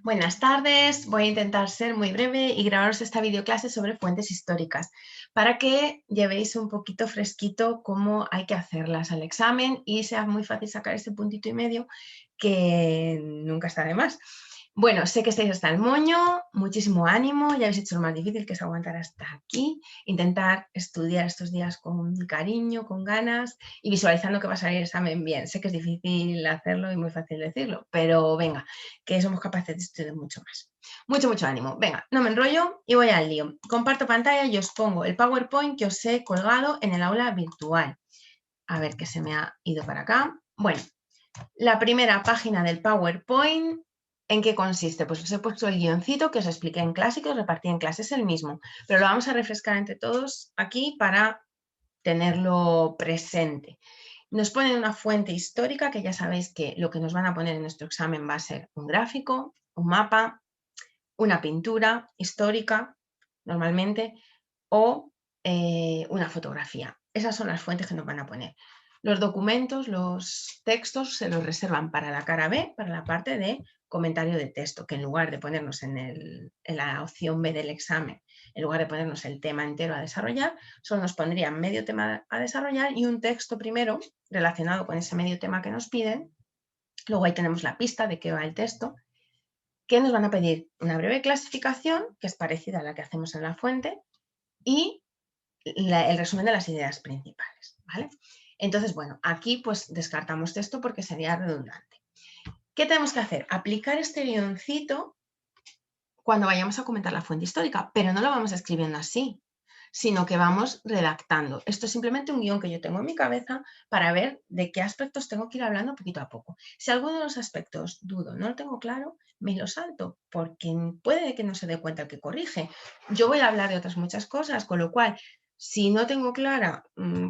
Buenas tardes, voy a intentar ser muy breve y grabaros esta videoclase sobre fuentes históricas para que llevéis un poquito fresquito cómo hay que hacerlas al examen y sea muy fácil sacar ese puntito y medio que nunca está de más. Bueno, sé que estáis hasta el moño, muchísimo ánimo, ya habéis hecho lo más difícil que es aguantar hasta aquí, intentar estudiar estos días con cariño, con ganas y visualizando que va a salir el examen bien. Sé que es difícil hacerlo y muy fácil decirlo, pero venga, que somos capaces de estudiar mucho más. Mucho ánimo. Venga, no me enrollo y voy al lío. Comparto pantalla y os pongo el PowerPoint que os he colgado en el aula virtual. A ver, que se me ha ido para acá. Bueno, la primera página del PowerPoint, ¿en qué consiste? Pues os he puesto el guioncito que os expliqué en clase y que os repartí en clase, es el mismo, pero lo vamos a refrescar entre todos aquí para tenerlo presente. Nos ponen una fuente histórica, que ya sabéis que lo que nos van a poner en nuestro examen va a ser un gráfico, un mapa, una pintura histórica, normalmente, o una fotografía. Esas son las fuentes que nos van a poner. Los documentos, los textos, se los reservan para la cara B, para la parte de comentario de texto, que en lugar de ponernos en la opción B del examen, en lugar de ponernos el tema entero a desarrollar, solo nos pondrían medio tema a desarrollar y un texto primero relacionado con ese medio tema que nos piden. Luego ahí tenemos la pista de qué va el texto, que nos van a pedir una breve clasificación, que es parecida a la que hacemos en la fuente, y el resumen de las ideas principales, ¿vale? Entonces, bueno, aquí pues descartamos texto porque sería redundante. ¿Qué tenemos que hacer? Aplicar este guioncito cuando vayamos a comentar la fuente histórica, pero no lo vamos escribiendo así, sino que vamos redactando. Esto es simplemente un guión que yo tengo en mi cabeza para ver de qué aspectos tengo que ir hablando poquito a poco. Si alguno de los aspectos dudo, no lo tengo claro, me lo salto, porque puede que no se dé cuenta el que corrige. Yo voy a hablar de otras muchas cosas, con lo cual, si no tengo clara,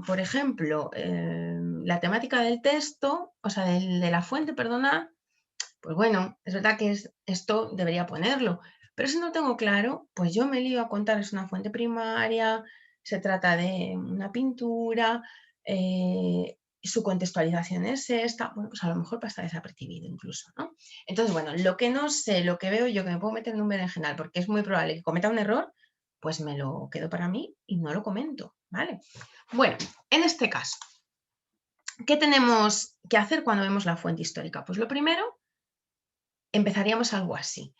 por ejemplo, la temática del texto, o sea, de la fuente, perdona, pues bueno, es verdad que esto debería ponerlo, pero si no tengo claro, pues yo me lío a contarles una fuente primaria, se trata de una pintura, su contextualización es esta, bueno, pues a lo mejor pasa desapercibido incluso, ¿no? Entonces, bueno, lo que no sé, lo que veo yo que me puedo meter en un berenjenal porque es muy probable que cometa un error, pues me lo quedo para mí y no lo comento, ¿vale? Bueno, en este caso, ¿qué tenemos que hacer cuando vemos la fuente histórica? Pues lo primero, empezaríamos algo así.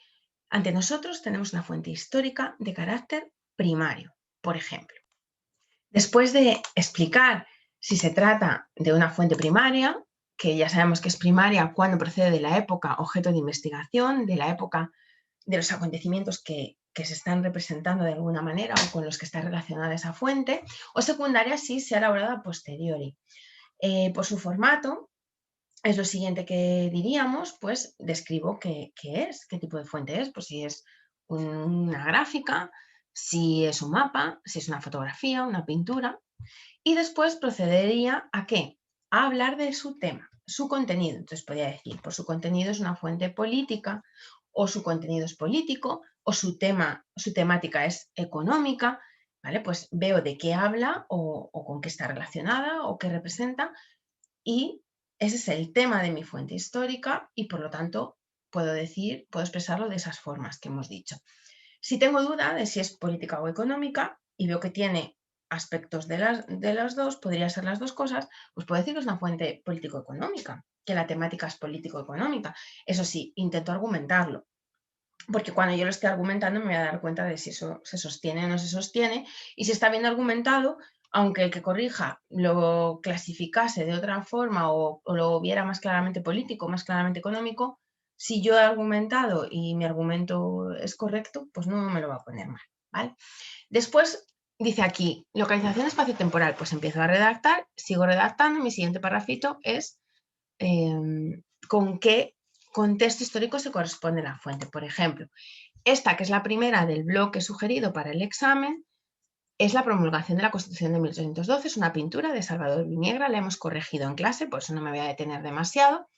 Ante nosotros tenemos una fuente histórica de carácter primario, por ejemplo. Después de explicar si se trata de una fuente primaria, que ya sabemos que es primaria cuando procede de la época objeto de investigación, de la época de los acontecimientos que se están representando de alguna manera o con los que está relacionada esa fuente, o secundaria si se ha elaborado a posteriori. Por su formato, es lo siguiente que diríamos, pues describo qué es, qué tipo de fuente es, pues si es una gráfica, si es un mapa, si es una fotografía, una pintura, y después procedería ¿a qué? A hablar de su tema, su contenido. Entonces podría decir, pues su contenido es una fuente política, o su contenido es político, o su temática es económica, ¿vale? Pues veo de qué habla o con qué está relacionada o qué representa y ese es el tema de mi fuente histórica y por lo tanto puedo expresarlo de esas formas que hemos dicho. Si tengo duda de si es política o económica y veo que tiene aspectos de las dos, podría ser las dos cosas, pues puedo decir que es una fuente político-económica, que la temática es político-económica. Eso sí, intento argumentarlo, porque cuando yo lo esté argumentando me voy a dar cuenta de si eso se sostiene o no se sostiene, y si está bien argumentado, aunque el que corrija lo clasificase de otra forma o lo viera más claramente político, más claramente económico, si yo he argumentado y mi argumento es correcto, pues no me lo va a poner mal, ¿vale? Después dice aquí, localización espacio-temporal, pues empiezo a redactar, sigo redactando, mi siguiente parrafito es con qué contexto histórico se corresponde la fuente. Por ejemplo, esta que es la primera del bloque sugerido para el examen, es la promulgación de la Constitución de 1812, es una pintura de Salvador Viniegra, la hemos corregido en clase, por eso no me voy a detener demasiado,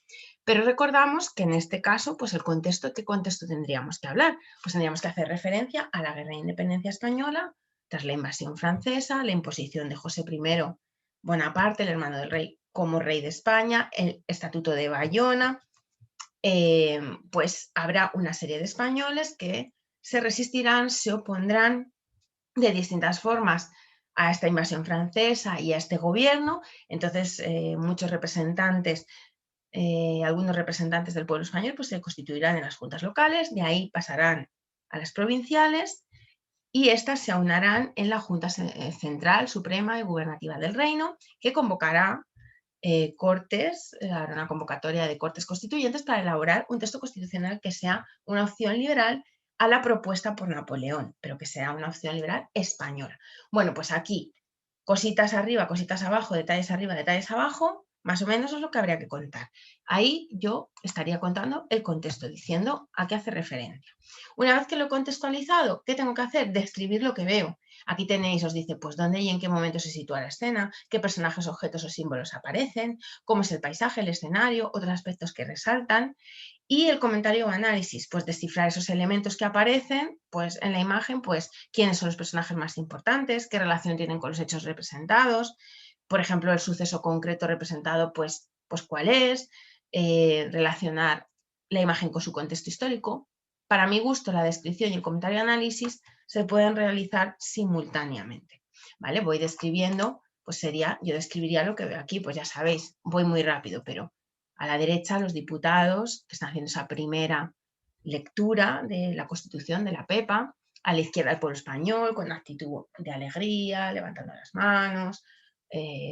pero recordamos que en este caso, pues el contexto, ¿qué contexto tendríamos que hablar? Pues tendríamos que hacer referencia a la Guerra de Independencia Española, tras la invasión francesa, la imposición de José I Bonaparte, el hermano del rey, como rey de España, el Estatuto de Bayona, pues habrá una serie de españoles que se resistirán, se opondrán de distintas formas a esta invasión francesa y a este gobierno. Entonces, muchos representantes, algunos representantes del pueblo español, pues se constituirán en las juntas locales, de ahí pasarán a las provinciales y estas se aunarán en la Junta Central, Suprema y Gubernativa del Reino, que convocará cortes, hará una convocatoria de cortes constituyentes para elaborar un texto constitucional que sea una opción liberal a la propuesta por Napoleón, pero que sea una opción liberal española. Bueno, pues aquí, cositas arriba, cositas abajo, detalles arriba, detalles abajo, más o menos es lo que habría que contar. Ahí yo estaría contando el contexto, diciendo a qué hace referencia. Una vez que lo he contextualizado, ¿qué tengo que hacer? Describir lo que veo. Aquí tenéis, os dice, pues dónde y en qué momento se sitúa la escena, qué personajes, objetos o símbolos aparecen, cómo es el paisaje, el escenario, otros aspectos que resaltan. Y el comentario o análisis, pues descifrar esos elementos que aparecen pues, en la imagen, pues quiénes son los personajes más importantes, qué relación tienen con los hechos representados, por ejemplo, el suceso concreto representado, pues cuál es, relacionar la imagen con su contexto histórico. Para mi gusto, la descripción y el comentario análisis se pueden realizar simultáneamente. ¿Vale? Voy describiendo, pues sería, yo describiría lo que veo aquí, pues ya sabéis, voy muy rápido, pero a la derecha los diputados que están haciendo esa primera lectura de la Constitución de la Pepa, a la izquierda el pueblo español con actitud de alegría, levantando las manos,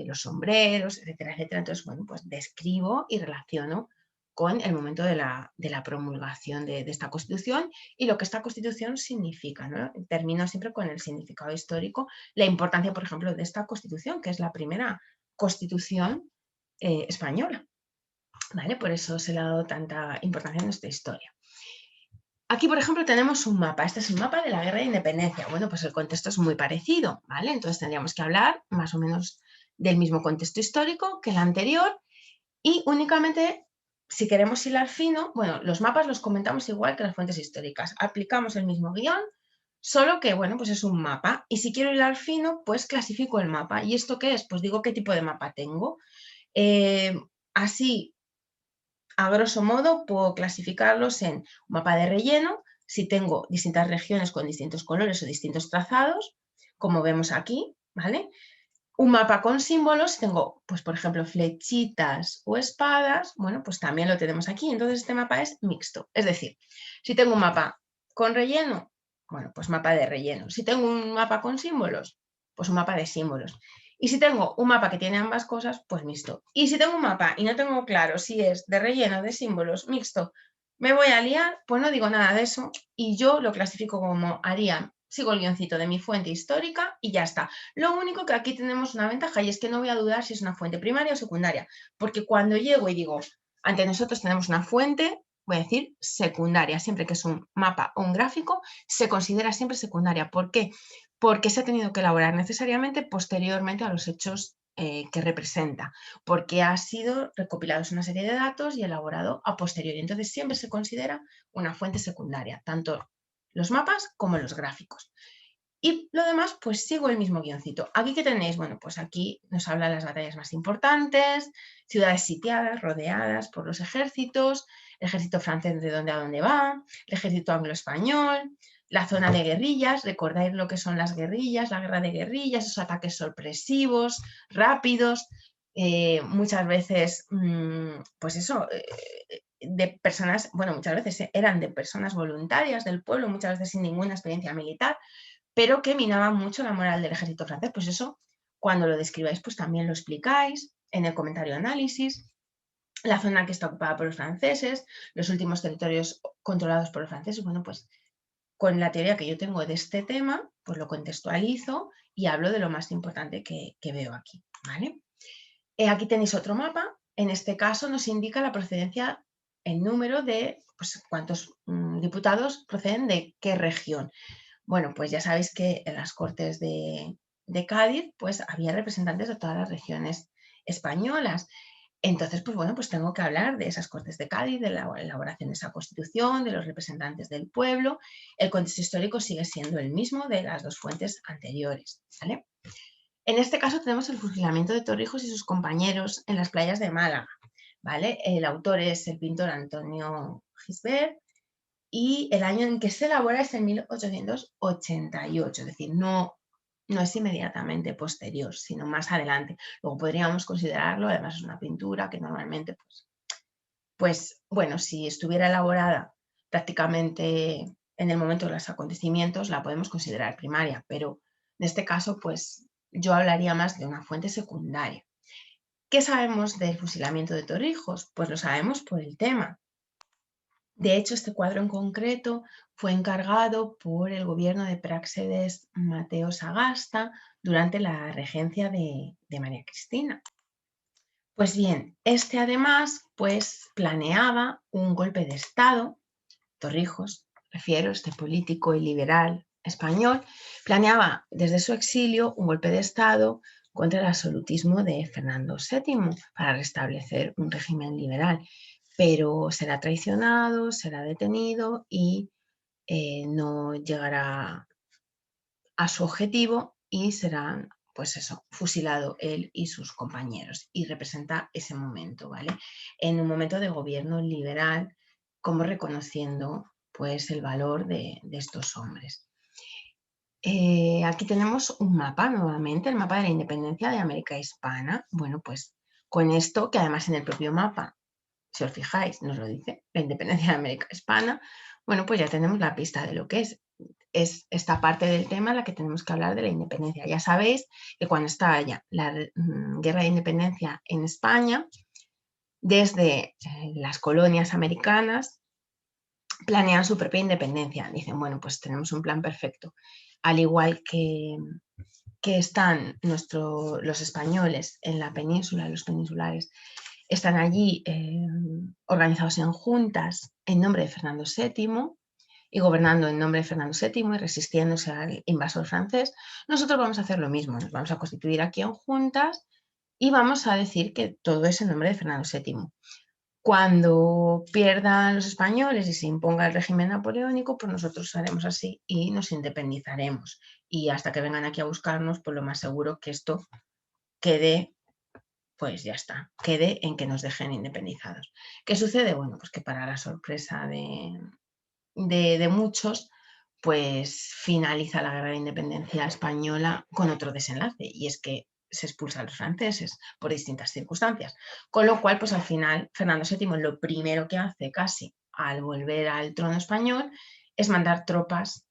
los sombreros, etcétera, etcétera. Entonces, bueno, pues describo y relaciono con el momento de la promulgación de esta Constitución y lo que esta Constitución significa, ¿no? Termino siempre con el significado histórico, la importancia, por ejemplo, de esta Constitución, que es la primera Constitución española, ¿vale? Por eso se le ha dado tanta importancia en nuestra historia. Aquí, por ejemplo, tenemos un mapa. Este es un mapa de la Guerra de Independencia. Bueno, pues el contexto es muy parecido, ¿vale? Entonces tendríamos que hablar más o menos del mismo contexto histórico que el anterior y únicamente, si queremos hilar fino, bueno, los mapas los comentamos igual que las fuentes históricas. Aplicamos el mismo guión, solo que, bueno, pues es un mapa. Y si quiero hilar fino, pues clasifico el mapa. ¿Y esto qué es? Pues digo qué tipo de mapa tengo. Así, a grosso modo, puedo clasificarlos en un mapa de relleno, si tengo distintas regiones con distintos colores o distintos trazados, como vemos aquí, ¿vale? Un mapa con símbolos, si tengo, pues por ejemplo, flechitas o espadas, bueno, pues también lo tenemos aquí. Entonces este mapa es mixto. Es decir, si tengo un mapa con relleno, bueno, pues mapa de relleno. Si tengo un mapa con símbolos, pues un mapa de símbolos. Y si tengo un mapa que tiene ambas cosas, pues mixto. Y si tengo un mapa y no tengo claro si es de relleno o de símbolos mixto, me voy a liar, pues no digo nada de eso y yo lo clasifico como haría, sigo el guioncito de mi fuente histórica y ya está. Lo único que aquí tenemos una ventaja y es que no voy a dudar si es una fuente primaria o secundaria, porque cuando llego y digo, ante nosotros tenemos una fuente, voy a decir secundaria, siempre que es un mapa o un gráfico, se considera siempre secundaria. ¿Por qué? Porque se ha tenido que elaborar necesariamente posteriormente a los hechos que representa, porque ha sido recopilados una serie de datos y elaborado a posteriori. Entonces siempre se considera una fuente secundaria, tanto los mapas como los gráficos. Y lo demás, pues sigo el mismo guioncito. ¿Aquí qué tenéis? Bueno, pues aquí nos habla de las batallas más importantes, ciudades sitiadas, rodeadas por los ejércitos, el ejército francés de dónde a dónde va, el ejército anglo-español, la zona de guerrillas, recordáis lo que son las guerrillas, la guerra de guerrillas, esos ataques sorpresivos, rápidos, muchas veces, pues eso, de personas, bueno, muchas veces eran de personas voluntarias del pueblo, muchas veces sin ninguna experiencia militar, pero que minaban mucho la moral del ejército francés. Pues eso, cuando lo describáis, pues también lo explicáis en el comentario de análisis, la zona que está ocupada por los franceses, los últimos territorios controlados por los franceses. Bueno, pues con la teoría que yo tengo de este tema, pues lo contextualizo y hablo de lo más importante que veo aquí, ¿vale? Aquí tenéis otro mapa. En este caso nos indica la procedencia, el número de pues, cuántos diputados proceden de qué región. Bueno, pues ya sabéis que en las Cortes de Cádiz pues había representantes de todas las regiones españolas. Entonces, pues bueno, pues tengo que hablar de esas Cortes de Cádiz, de la elaboración de esa Constitución, de los representantes del pueblo. El contexto histórico sigue siendo el mismo de las dos fuentes anteriores, ¿vale? En este caso tenemos el fusilamiento de Torrijos y sus compañeros en las playas de Málaga. ¿vale? El autor es el pintor Antonio Gisbert y el año en que se elabora es en 1888, es decir, no es inmediatamente posterior, sino más adelante. Luego podríamos considerarlo, además es una pintura que normalmente, pues bueno, si estuviera elaborada prácticamente en el momento de los acontecimientos, la podemos considerar primaria, pero en este caso, pues yo hablaría más de una fuente secundaria. ¿Qué sabemos del fusilamiento de Torrijos? Pues lo sabemos por el tema. De hecho, este cuadro en concreto fue encargado por el gobierno de Práxedes Mateo Sagasta durante la regencia de María Cristina. Pues bien, este además pues planeaba un golpe de Estado. Torrijos, refiero, este político y liberal español, planeaba desde su exilio un golpe de Estado contra el absolutismo de Fernando VII para restablecer un régimen liberal, pero será traicionado, será detenido y no llegará a su objetivo y serán, pues eso, fusilado él y sus compañeros. Y representa ese momento, ¿vale? En un momento de gobierno liberal, como reconociendo pues el valor de estos hombres. Aquí tenemos un mapa nuevamente, el mapa de la independencia de América Hispana. Bueno, pues con esto, que además en el propio mapa, si os fijáis, nos lo dice, la independencia de América Hispana, bueno, pues ya tenemos la pista de lo que es esta parte del tema en la que tenemos que hablar de la independencia. Ya sabéis que cuando estalla la guerra de independencia en España, desde las colonias americanas planean su propia independencia. Dicen, bueno, pues tenemos un plan perfecto. Al igual que están los españoles en la península, los peninsulares, están allí organizados en juntas en nombre de Fernando VII, y gobernando en nombre de Fernando VII y resistiéndose al invasor francés, nosotros vamos a hacer lo mismo, nos vamos a constituir aquí en juntas y vamos a decir que todo es en nombre de Fernando VII. Cuando pierdan los españoles y se imponga el régimen napoleónico, pues nosotros haremos así y nos independizaremos. Y hasta que vengan aquí a buscarnos, pues lo más seguro que esto quede, pues ya está, quede en que nos dejen independizados. ¿Qué sucede? Bueno, pues que para la sorpresa de muchos, pues finaliza la guerra de independencia española con otro desenlace, y es que se expulsa a los franceses por distintas circunstancias. Con lo cual, pues al final, Fernando VII lo primero que hace casi al volver al trono español es mandar tropas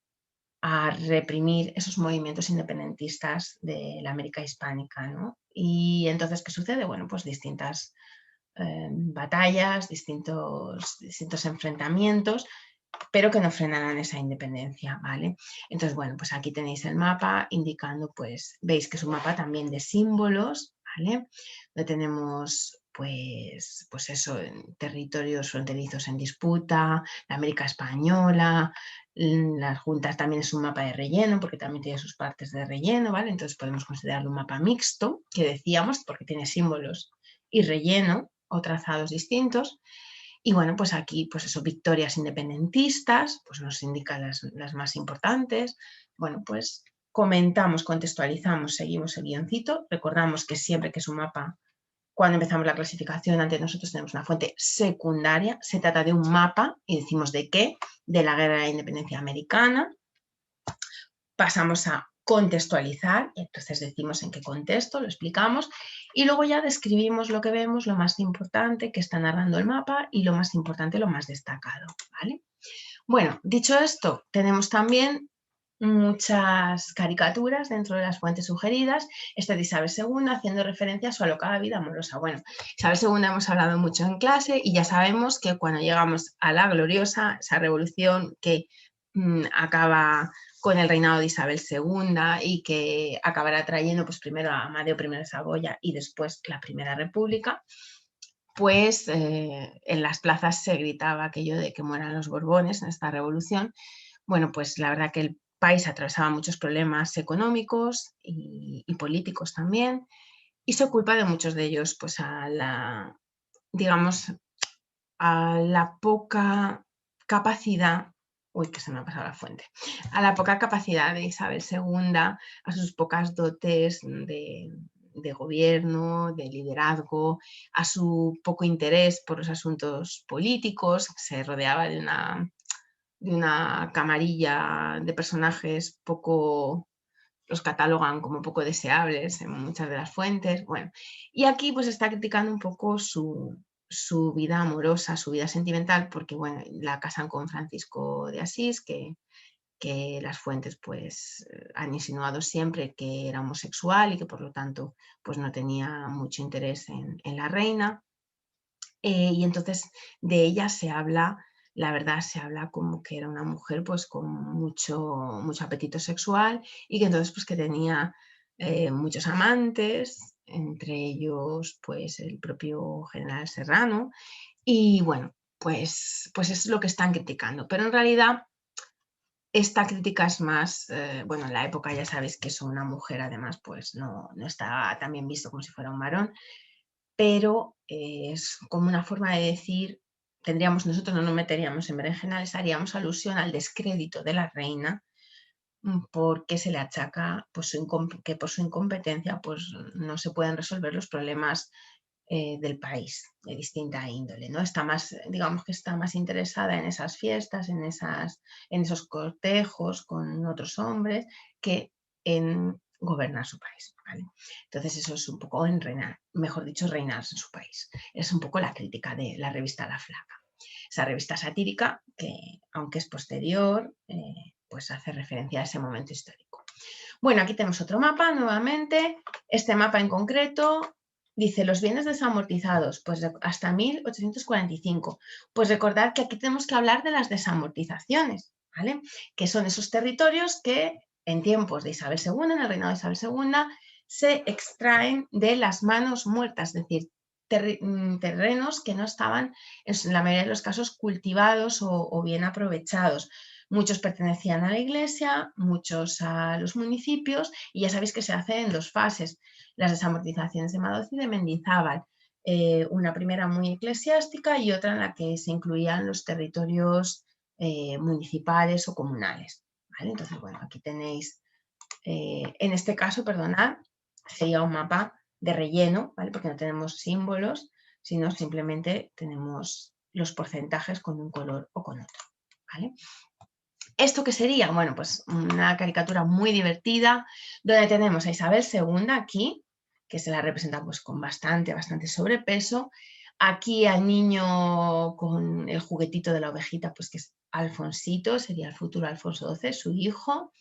a reprimir esos movimientos independentistas de la América hispánica, ¿no? Y entonces, ¿qué sucede? Bueno, pues distintas batallas, distintos enfrentamientos, pero que no frenarán esa independencia, ¿vale? Entonces, bueno, pues aquí tenéis el mapa indicando, pues, veis que es un mapa también de símbolos, ¿vale? Donde tenemos, pues eso, territorios fronterizos en disputa, la América Española, las juntas también es un mapa de relleno, porque también tiene sus partes de relleno, ¿vale? Entonces podemos considerarlo un mapa mixto, que decíamos, porque tiene símbolos y relleno o trazados distintos. Y bueno, pues aquí, pues eso, victorias independentistas, pues nos indican las más importantes. Bueno, pues comentamos, contextualizamos, seguimos el guioncito. Recordamos que siempre que es un mapa, cuando empezamos la clasificación, ante nosotros tenemos una fuente secundaria. Se trata de un mapa, y decimos de qué, de la Guerra de la Independencia Americana. Pasamos a contextualizar, entonces decimos en qué contexto, lo explicamos, y luego ya describimos lo que vemos, lo más importante que está narrando el mapa y lo más importante, lo más destacado, ¿vale? Bueno, dicho esto, tenemos también muchas caricaturas dentro de las fuentes sugeridas. Esta de Isabel II haciendo referencia a su alocada vida amorosa. Bueno, Isabel II hemos hablado mucho en clase y ya sabemos que cuando llegamos a la gloriosa, esa revolución que acaba con el reinado de Isabel II y que acabará trayendo pues primero a Amadeo I de Saboya y después la Primera República, pues en las plazas se gritaba aquello de que mueran los Borbones en esta revolución. Bueno, pues la verdad que el país atravesaba muchos problemas económicos y políticos también, y se culpa de muchos de ellos pues a la, digamos, a la poca capacidad, uy, que se me ha pasado la fuente, a la poca capacidad de Isabel II, a sus pocas dotes de gobierno, de liderazgo, a su poco interés por los asuntos políticos, se rodeaba de una camarilla de personajes poco, los catalogan como poco deseables en muchas de las fuentes. Bueno, y aquí pues está criticando un poco su vida amorosa, su vida sentimental, porque bueno, la casan con Francisco de Asís, que las fuentes pues han insinuado siempre que era homosexual y que por lo tanto pues no tenía mucho interés en la reina. Y entonces de ella se habla, la verdad se habla como que era una mujer pues con mucho apetito sexual y que entonces pues que tenía muchos amantes, entre ellos pues el propio general Serrano, y bueno, pues es lo que están criticando, pero en realidad esta crítica es más, bueno, en la época ya sabéis que es una mujer, además, pues no está tan bien visto como si fuera un varón, pero es como una forma de decir, nosotros no nos meteríamos en berenjenales, haríamos alusión al descrédito de la reina, porque se le achaca pues, que por su incompetencia pues, no se pueden resolver los problemas del país de distinta índole, ¿no? Está más, digamos que está más interesada en esas fiestas, en esos cortejos con otros hombres, que en gobernar su país, ¿vale? Entonces eso es un poco en reinar, mejor dicho, reinar en su país. Es un poco la crítica de la revista La Flaca. Esa revista satírica que, aunque es posterior, pues hace referencia a ese momento histórico. Bueno, aquí tenemos otro mapa nuevamente. Este mapa en concreto dice los bienes desamortizados, pues hasta 1845. Pues recordad que aquí tenemos que hablar de las desamortizaciones, ¿vale? Que son esos territorios que en tiempos de Isabel II, en el reinado de Isabel II, se extraen de las manos muertas, es decir, terrenos que no estaban, en la mayoría de los casos, cultivados o bien aprovechados. Muchos pertenecían a la iglesia, muchos a los municipios, y ya sabéis que se hace en dos fases, las desamortizaciones de Madoz y de Mendizábal, una primera muy eclesiástica y otra en la que se incluían los territorios municipales o comunales, ¿vale? Entonces, bueno, aquí tenéis, en este caso, perdonad, sería un mapa de relleno, ¿vale? Porque no tenemos símbolos, sino simplemente tenemos los porcentajes con un color o con otro, ¿vale? ¿Esto qué sería? Bueno, pues una caricatura muy divertida, donde tenemos a Isabel II aquí, que se la representa pues con bastante sobrepeso. Aquí al niño con el juguetito de la ovejita, pues que es Alfonsito, sería el futuro Alfonso XII, su hijo.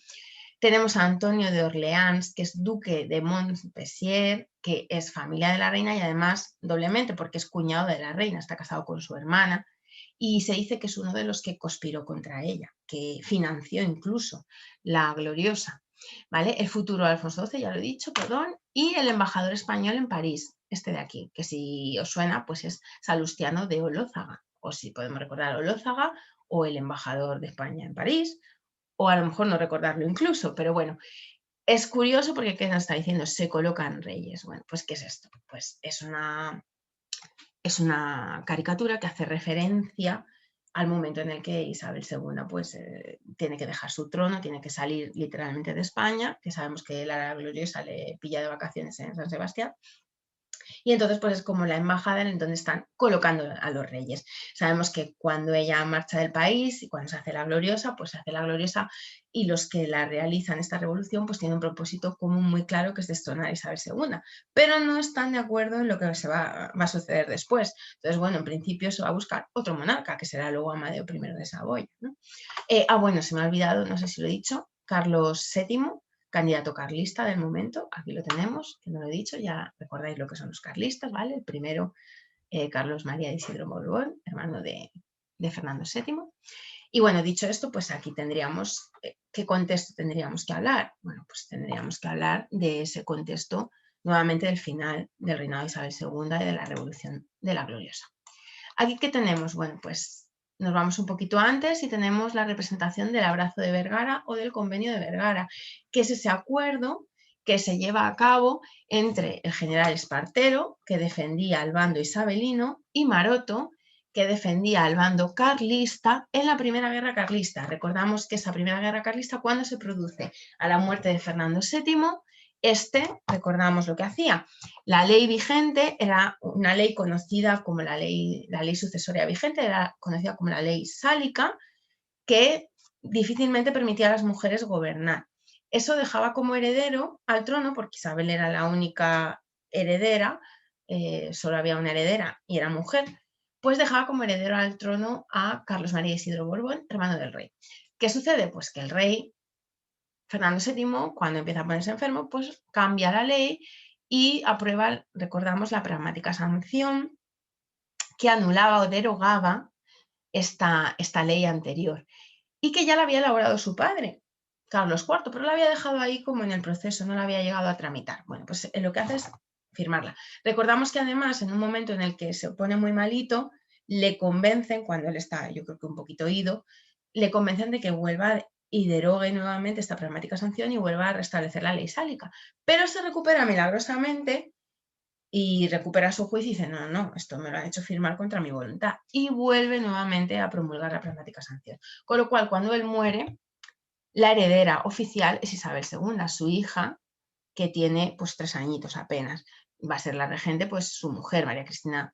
Tenemos a Antonio de Orleans, que es duque de Montpensier, que es familia de la reina y además doblemente porque es cuñado de la reina, está casado con su hermana, y se dice que es uno de los que conspiró contra ella, que financió incluso la gloriosa, ¿vale? El futuro Alfonso XII, ya lo he dicho, perdón, y el embajador español en París, este de aquí, que si os suena, pues es Salustiano de Olózaga, o si podemos recordar Olózaga, o el embajador de España en París, o a lo mejor no recordarlo incluso, pero bueno, es curioso porque ¿qué nos está diciendo? Se colocan reyes. Bueno, pues ¿qué es esto? Pues es una caricatura que hace referencia al momento en el que Isabel II pues, tiene que dejar su trono, tiene que salir literalmente de España, que sabemos que la gloriosa le pilla de vacaciones en San Sebastián, y entonces pues es como la embajada en donde están colocando a los reyes. Sabemos que cuando ella marcha del país y cuando se hace la gloriosa, pues se hace la gloriosa, y los que la realizan esta revolución pues tienen un propósito común muy claro, que es destronar a Isabel II, pero no están de acuerdo en lo que va a suceder después. Entonces, bueno, en principio se va a buscar otro monarca, que será luego Amadeo I de Saboya, ¿no? Bueno, se me ha olvidado, no sé si lo he dicho, Carlos VII, candidato carlista del momento, aquí lo tenemos, que no lo he dicho, ya recordáis lo que son los carlistas, ¿vale? El primero, Carlos María de Isidro Borbón, hermano de Fernando VII. Y bueno, dicho esto, pues aquí tendríamos, ¿qué contexto tendríamos que hablar? Bueno, pues tendríamos que hablar de ese contexto nuevamente del final del reinado de Isabel II y de la Revolución de la Gloriosa. Aquí, ¿qué tenemos? Bueno, pues nos vamos un poquito antes y tenemos la representación del Abrazo de Vergara o del Convenio de Vergara, que es ese acuerdo que se lleva a cabo entre el general Espartero, que defendía al bando isabelino, y Maroto, que defendía al bando carlista en la Primera Guerra Carlista. Recordamos que esa Primera Guerra Carlista, ¿cuándo se produce? A la muerte de Fernando VII, recordamos lo que hacía. La ley vigente era una ley conocida como la ley sucesoria vigente, era conocida como la ley sálica, que difícilmente permitía a las mujeres gobernar. Eso dejaba como heredero al trono, porque Isabel era la única heredera, solo había una heredera y era mujer, pues dejaba como heredero al trono a Carlos María Isidro Borbón, hermano del rey. ¿Qué sucede? Pues que el rey Fernando VII, cuando empieza a ponerse enfermo, pues cambia la ley y aprueba, recordamos, la pragmática sanción que anulaba o derogaba esta ley anterior y que ya la había elaborado su padre, Carlos IV, pero la había dejado ahí como en el proceso, no la había llegado a tramitar. Bueno, pues lo que hace es firmarla. Recordamos que además en un momento en el que se pone muy malito, le convencen, cuando él está yo creo que un poquito ido, le convencen de que vuelva y derogue nuevamente esta pragmática sanción y vuelva a restablecer la ley sálica. Pero se recupera milagrosamente y recupera su juicio y dice, no, no, esto me lo han hecho firmar contra mi voluntad. Y vuelve nuevamente a promulgar la pragmática sanción. Con lo cual, cuando él muere, la heredera oficial es Isabel II, su hija, que tiene pues 3 añitos apenas. Va a ser la regente, pues su mujer, María Cristina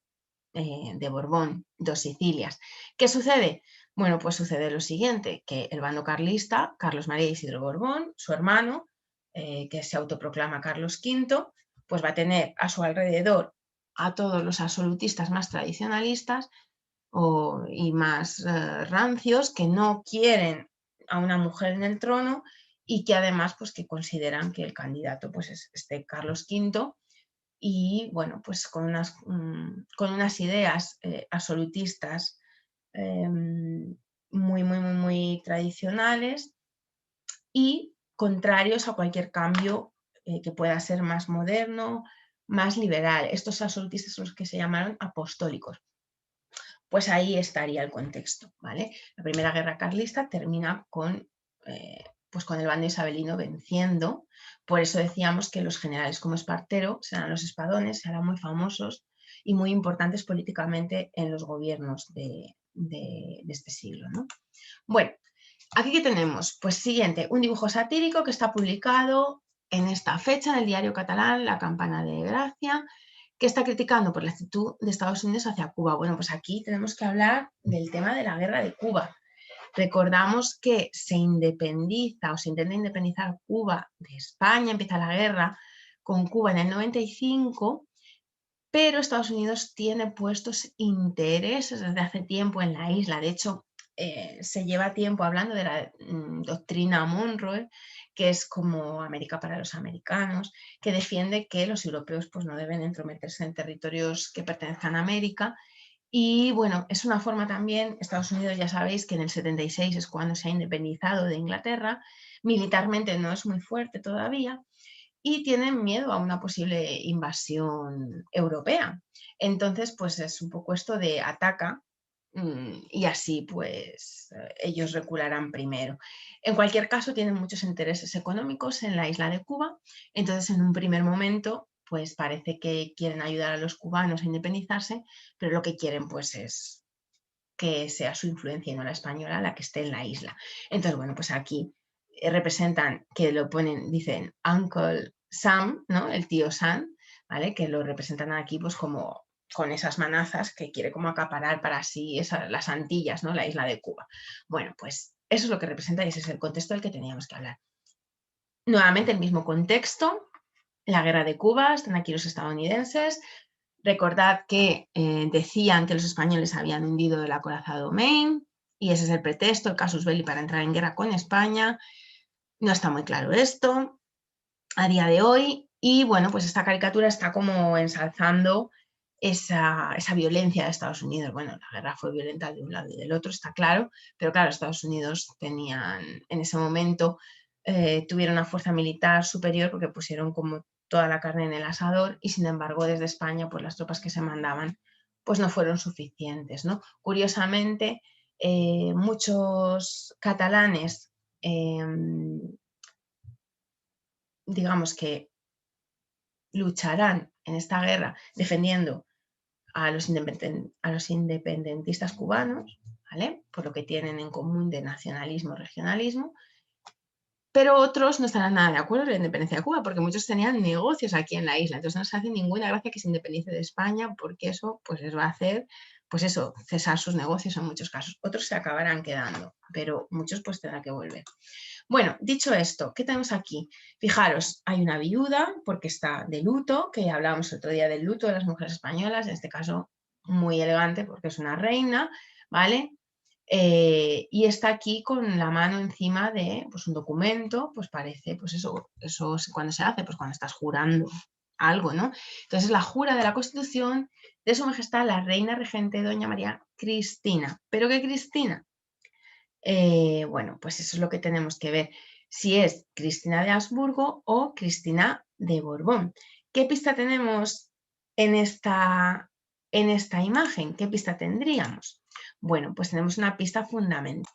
de Borbón, 2 Sicilias. ¿Qué sucede? Bueno, pues sucede lo siguiente, que el bando carlista, Carlos María Isidro Borbón, su hermano, que se autoproclama Carlos V, pues va a tener a su alrededor a todos los absolutistas más tradicionalistas y más rancios que no quieren a una mujer en el trono y que además pues que consideran que el candidato pues es Carlos V y bueno pues con unas ideas absolutistas muy tradicionales y contrarios a cualquier cambio que pueda ser más moderno, más liberal. Estos absolutistas son los que se llamaron apostólicos. Pues ahí estaría el contexto, ¿vale? La primera guerra carlista termina pues con el bando isabelino venciendo. Por eso decíamos que los generales como Espartero serán los espadones, serán muy famosos y muy importantes políticamente en los gobiernos de este siglo, ¿no? Bueno, aquí que tenemos, pues siguiente, un dibujo satírico que está publicado en esta fecha en el diario catalán La Campana de Gracia, que está criticando por la actitud de Estados Unidos hacia Cuba. Bueno, pues aquí tenemos que hablar del tema de la guerra de Cuba. Recordamos que se independiza o se intenta independizar Cuba de España, empieza la guerra con Cuba en el 95, pero Estados Unidos tiene puestos intereses desde hace tiempo en la isla. De hecho, se lleva tiempo hablando de la doctrina Monroe, que es como América para los americanos, que defiende que los europeos pues, no deben entrometerse en territorios que pertenezcan a América. Y bueno, es una forma también, Estados Unidos ya sabéis que en el 76 es cuando se ha independizado de Inglaterra, militarmente no es muy fuerte todavía, y tienen miedo a una posible invasión europea. Entonces, pues es un poco esto de ataca y así pues ellos recularán primero. En cualquier caso, tienen muchos intereses económicos en la isla de Cuba, entonces en un primer momento pues parece que quieren ayudar a los cubanos a independizarse, pero lo que quieren pues es que sea su influencia y no la española la que esté en la isla. Entonces, bueno, pues aquí representan, que lo ponen, dicen Uncle Sam, ¿no? El tío Sam, ¿vale? Que lo representan aquí pues como con esas manazas que quiere como acaparar para sí las Antillas, ¿no? La isla de Cuba. Bueno, pues eso es lo que representa y ese es el contexto del que teníamos que hablar. Nuevamente el mismo contexto, la guerra de Cuba, están aquí los estadounidenses. Recordad que decían que los españoles habían hundido el acorazado Maine y ese es el pretexto, el casus belli para entrar en guerra con España. No está muy claro esto a día de hoy y bueno, pues esta caricatura está como ensalzando esa violencia de Estados Unidos. Bueno, la guerra fue violenta de un lado y del otro, está claro, pero claro, Estados Unidos tenían en ese momento, tuvieron una fuerza militar superior porque pusieron como toda la carne en el asador y sin embargo desde España pues las tropas que se mandaban pues no fueron suficientes, ¿no? Curiosamente, muchos catalanes digamos que lucharán en esta guerra defendiendo a los independentistas cubanos, ¿vale? Por lo que tienen en común de nacionalismo, regionalismo, pero otros no estarán nada de acuerdo con la independencia de Cuba, porque muchos tenían negocios aquí en la isla, entonces no se hace ninguna gracia que se independice de España, porque eso pues les va a hacer, pues eso, cesar sus negocios en muchos casos. Otros se acabarán quedando, pero muchos pues tendrán que volver. Bueno, dicho esto, ¿qué tenemos aquí? Fijaros, hay una viuda porque está de luto, que ya hablábamos otro día del luto de las mujeres españolas, en este caso muy elegante porque es una reina, ¿vale? Y está aquí con la mano encima de pues, un documento, pues parece, pues eso cuando se hace, pues cuando estás jurando algo, ¿no? Entonces la jura de la Constitución de Su Majestad la Reina Regente Doña María Cristina. ¿Pero qué Cristina? Bueno, pues eso es lo que tenemos que ver, si es Cristina de Habsburgo o Cristina de Borbón. ¿Qué pista tenemos en esta imagen? ¿Qué pista tendríamos? Bueno, pues tenemos una pista fundamental.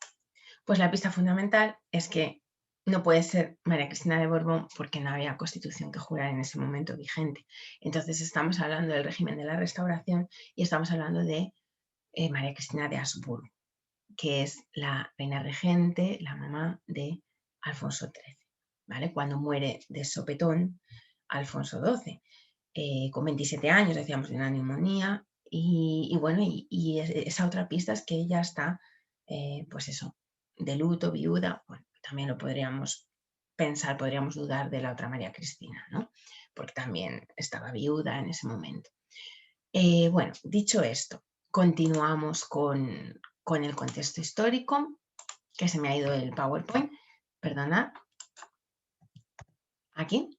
Pues la pista fundamental es que no puede ser María Cristina de Borbón porque no había constitución que jurar en ese momento vigente. Entonces estamos hablando del régimen de la Restauración y estamos hablando de María Cristina de Habsburgo, que es la reina regente, la mamá de Alfonso XIII, ¿vale? Cuando muere de sopetón Alfonso XII, con 27 años, decíamos, de una neumonía, y bueno, y esa otra pista es que ella está, pues eso, de luto, viuda, bueno, también lo podríamos pensar, podríamos dudar de la otra María Cristina, ¿no? Porque también estaba viuda en ese momento. Bueno, dicho esto, continuamos con el contexto histórico, que se me ha ido el PowerPoint, perdonad, aquí.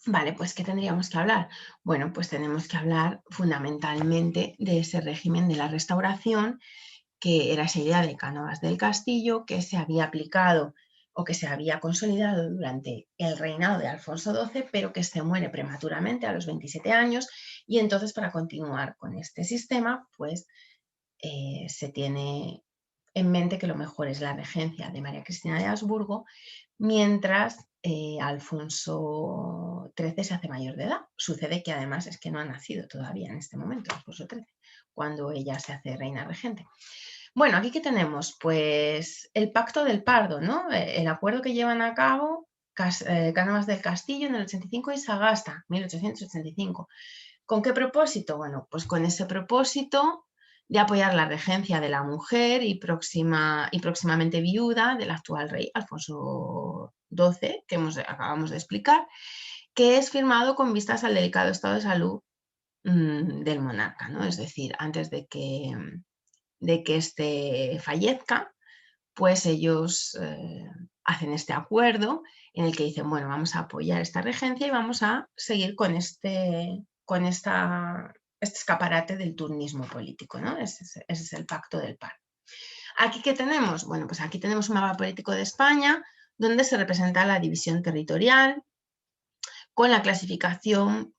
Vale, pues ¿qué tendríamos que hablar? Bueno, pues tenemos que hablar fundamentalmente de ese régimen de la Restauración, que era esa idea de Cánovas del Castillo, que se había aplicado o que se había consolidado durante el reinado de Alfonso XII, pero que se muere prematuramente a los 27 años, y entonces para continuar con este sistema, pues se tiene en mente que lo mejor es la regencia de María Cristina de Habsburgo, mientras Alfonso XIII se hace mayor de edad. Sucede que además es que no ha nacido todavía en este momento Alfonso XIII, cuando ella se hace reina regente. Bueno, aquí que tenemos, pues el pacto del Pardo, ¿no? El acuerdo que llevan a cabo Cánovas del Castillo en el 85 y Sagasta, 1885. ¿Con qué propósito? Bueno, pues con ese propósito de apoyar la regencia de la mujer y próximamente viuda del actual rey Alfonso XII, que acabamos de explicar, que es firmado con vistas al delicado estado de salud del monarca, ¿no? Es decir, antes de que éste fallezca, pues ellos hacen este acuerdo en el que dicen, bueno, vamos a apoyar esta regencia y vamos a seguir con este escaparate del turnismo político, ¿no? Ese es el pacto del par. ¿Aquí qué tenemos? Bueno, pues aquí tenemos un mapa político de España donde se representa la división territorial con la clasificación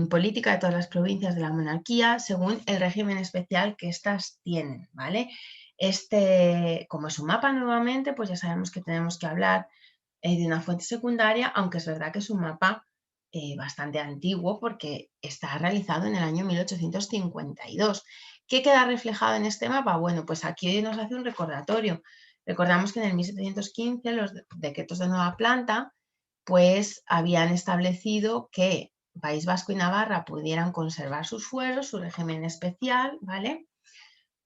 política de todas las provincias de la monarquía según el régimen especial que éstas tienen, ¿vale? Como es un mapa nuevamente, pues ya sabemos que tenemos que hablar de una fuente secundaria, aunque es verdad que es un mapa bastante antiguo porque está realizado en el año 1852. ¿Qué queda reflejado en este mapa? Bueno, pues aquí hoy nos hace un recordatorio. Recordamos que en el 1715 los decretos de nueva planta pues habían establecido que País Vasco y Navarra pudieran conservar sus fueros, su régimen especial, ¿vale?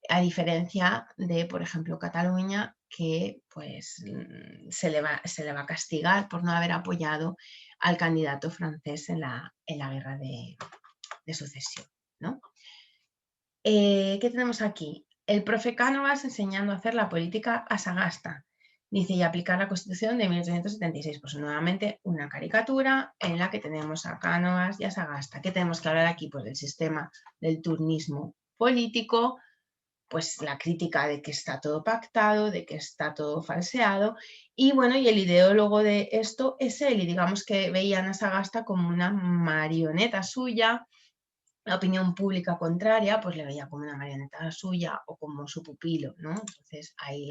A diferencia de, por ejemplo, Cataluña, que pues se le va a castigar por no haber apoyado al candidato francés en la guerra de sucesión, ¿no? ¿Qué tenemos aquí? El profe Cánovas enseñando a hacer la política a Sagasta. Dice, y aplicar la Constitución de 1876. Pues nuevamente una caricatura en la que tenemos a Cánovas y a Sagasta. ¿Qué tenemos que hablar aquí? Pues del sistema del turnismo político, pues la crítica de que está todo pactado, de que está todo falseado, y bueno, y el ideólogo de esto es él, y digamos que veían a Sagasta como una marioneta suya. La opinión pública contraria, pues le veía como una marioneta suya o como su pupilo, ¿no? Entonces ahí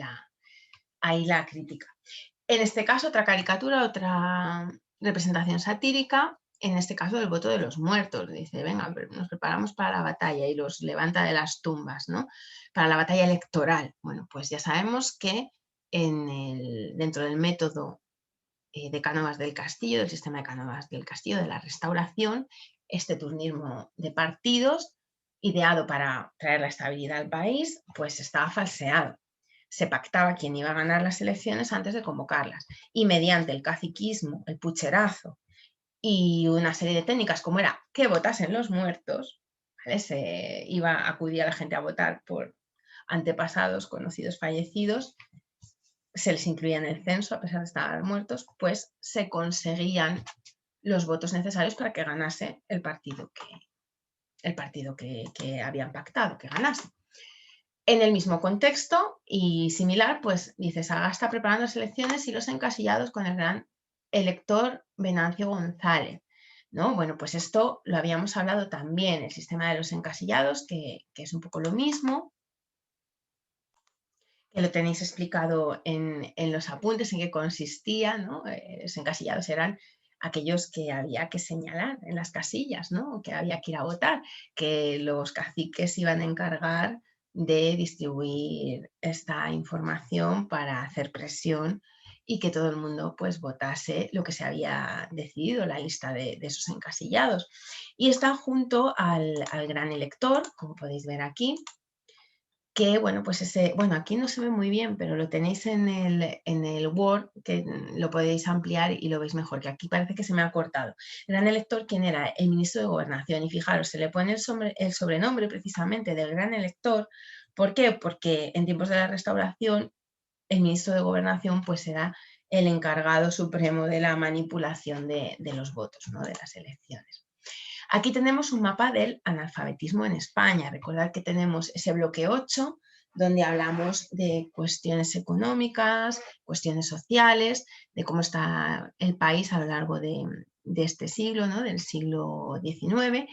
la crítica. En este caso, otra caricatura, otra representación satírica, en este caso del voto de los muertos. Dice, venga, nos preparamos para la batalla y los levanta de las tumbas, ¿no? Para la batalla electoral. Bueno, pues ya sabemos que dentro del método de Cánovas del Castillo, del sistema de Cánovas del Castillo, de la Restauración, este turnismo de partidos, ideado para traer la estabilidad al país, pues estaba falseado. Se pactaba quién iba a ganar las elecciones antes de convocarlas, y mediante el caciquismo, el pucherazo y una serie de técnicas como era que votasen los muertos, ¿vale? Se iba a acudir a la gente a votar por antepasados, conocidos, fallecidos, se les incluía en el censo a pesar de estar muertos, pues se conseguían los votos necesarios para que ganase el partido que habían pactado, que ganase. En el mismo contexto y similar, pues dice, Sagasta está preparando las elecciones y los encasillados con el gran elector Venancio González, ¿no? Bueno, pues esto lo habíamos hablado también, el sistema de los encasillados, que es un poco lo mismo, que lo tenéis explicado en los apuntes, en qué consistía, ¿no? Los encasillados eran aquellos que había que señalar en las casillas, ¿no? Que había que ir a votar, que los caciques iban a encargar de distribuir esta información para hacer presión y que todo el mundo pues votase lo que se había decidido, la lista de esos encasillados. Y está junto al gran elector, como podéis ver aquí, que bueno, pues aquí no se ve muy bien, pero lo tenéis en el Word, que lo podéis ampliar y lo veis mejor, que aquí parece que se me ha cortado. El gran elector, ¿quién era? El ministro de Gobernación, y fijaros, se le pone el sobrenombre precisamente del gran elector. ¿Por qué? Porque en tiempos de la Restauración, el ministro de Gobernación pues era el encargado supremo de la manipulación de los votos, ¿no? De las elecciones. Aquí tenemos un mapa del analfabetismo en España. Recordad que tenemos ese bloque 8, donde hablamos de cuestiones económicas, cuestiones sociales, de cómo está el país a lo largo de este siglo, ¿no? Del siglo XIX.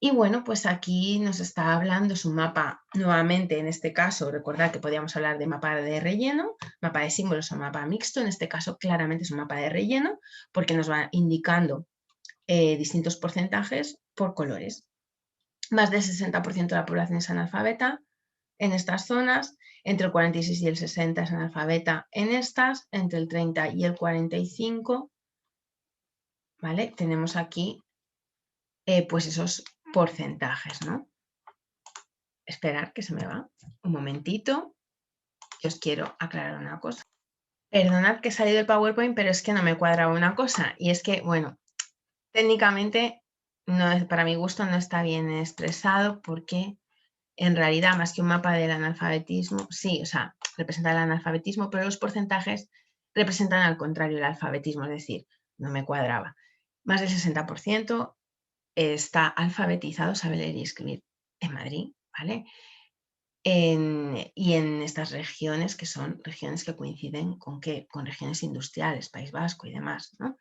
Y bueno, pues aquí nos está hablando, es un mapa, nuevamente en este caso, recordad que podíamos hablar de mapa de relleno, mapa de símbolos o mapa mixto, en este caso claramente es un mapa de relleno, porque nos va indicando distintos porcentajes por colores. Más del 60% de la población es analfabeta en estas zonas, entre el 46 y el 60 es analfabeta en estas, entre el 30 y el 45, ¿vale? Tenemos aquí pues esos porcentajes, ¿no? Esperar que se me va un momentito, que os quiero aclarar una cosa. Perdonad que he salido del PowerPoint, pero es que no me cuadra una cosa, y es que, bueno, técnicamente, para mi gusto, no está bien expresado porque en realidad, más que un mapa del analfabetismo, sí, o sea, representa el analfabetismo, pero los porcentajes representan al contrario el alfabetismo, es decir, no me cuadraba. Más del 60% está alfabetizado, sabe leer y escribir en Madrid, ¿vale? Y en estas regiones, que son regiones que coinciden con regiones industriales, País Vasco y demás, ¿no?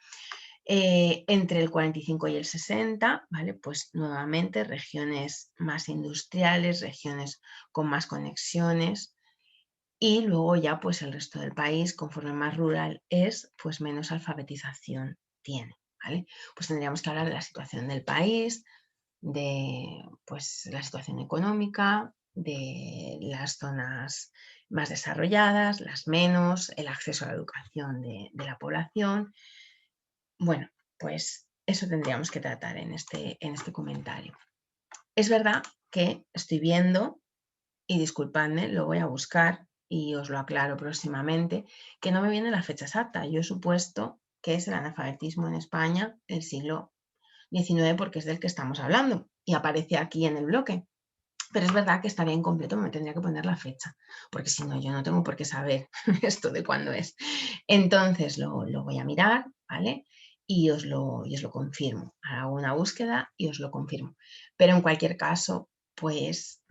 Entre el 45 y el 60, ¿vale? Pues nuevamente regiones más industriales, regiones con más conexiones, y luego ya pues el resto del país, conforme más rural es, pues menos alfabetización tiene, ¿vale? Pues tendríamos que hablar de la situación del país, de pues la situación económica, de las zonas más desarrolladas, las menos, el acceso a la educación de la población. Bueno, pues eso tendríamos que tratar en este comentario. Es verdad que estoy viendo, y disculpadme, lo voy a buscar y os lo aclaro próximamente, que no me viene la fecha exacta. Yo he supuesto que es el analfabetismo en España del siglo XIX porque es del que estamos hablando y aparece aquí en el bloque. Pero es verdad que estaría incompleto, me tendría que poner la fecha, porque si no, yo no tengo por qué saber esto de cuándo es. Entonces lo voy a mirar, ¿vale? Y os lo confirmo. Hago una búsqueda y os lo confirmo. Pero en cualquier caso, pues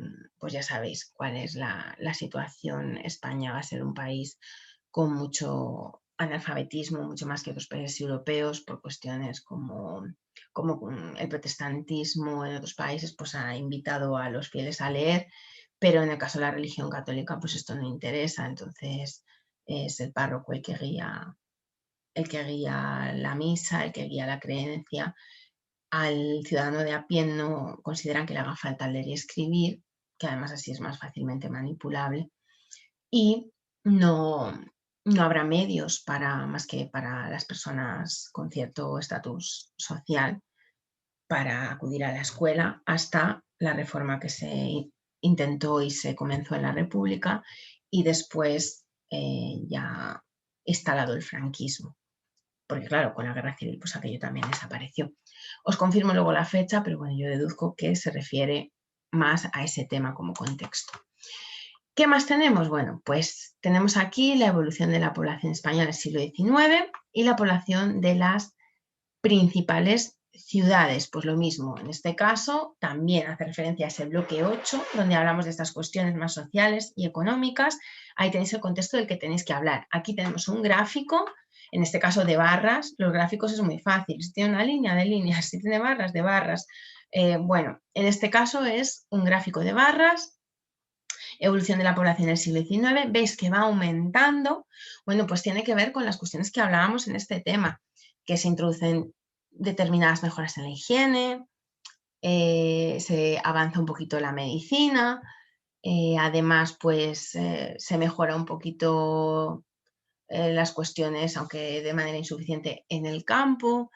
ya sabéis cuál es la situación. España va a ser un país con mucho analfabetismo, mucho más que otros países europeos, por cuestiones como el protestantismo en otros países pues ha invitado a los fieles a leer, pero en el caso de la religión católica pues esto no interesa, entonces es el párroco el que guía la misa, el que guía la creencia. Al ciudadano de a pie no consideran que le haga falta leer y escribir, que además así es más fácilmente manipulable, y no, no habrá medios para, más que para las personas con cierto estatus social para acudir a la escuela hasta la reforma que se intentó y se comenzó en la República y después ya instalado el franquismo. Porque claro, con la guerra civil pues aquello también desapareció. Os confirmo luego la fecha, pero bueno, yo deduzco que se refiere más a ese tema como contexto. ¿Qué más tenemos? Bueno, pues tenemos aquí la evolución de la población española del siglo XIX y la población de las principales ciudades. Pues lo mismo, en este caso también hace referencia a ese bloque 8, donde hablamos de estas cuestiones más sociales y económicas. Ahí tenéis el contexto del que tenéis que hablar. Aquí tenemos un gráfico, en este caso de barras. Los gráficos es muy fácil, si tiene una línea de líneas, si tiene barras de barras. Bueno, en este caso es un gráfico de barras, evolución de la población del siglo XIX, veis que va aumentando. Bueno, pues tiene que ver con las cuestiones que hablábamos en este tema, que se introducen determinadas mejoras en la higiene, se avanza un poquito la medicina, además pues se mejora un poquito las cuestiones, aunque de manera insuficiente, en el campo.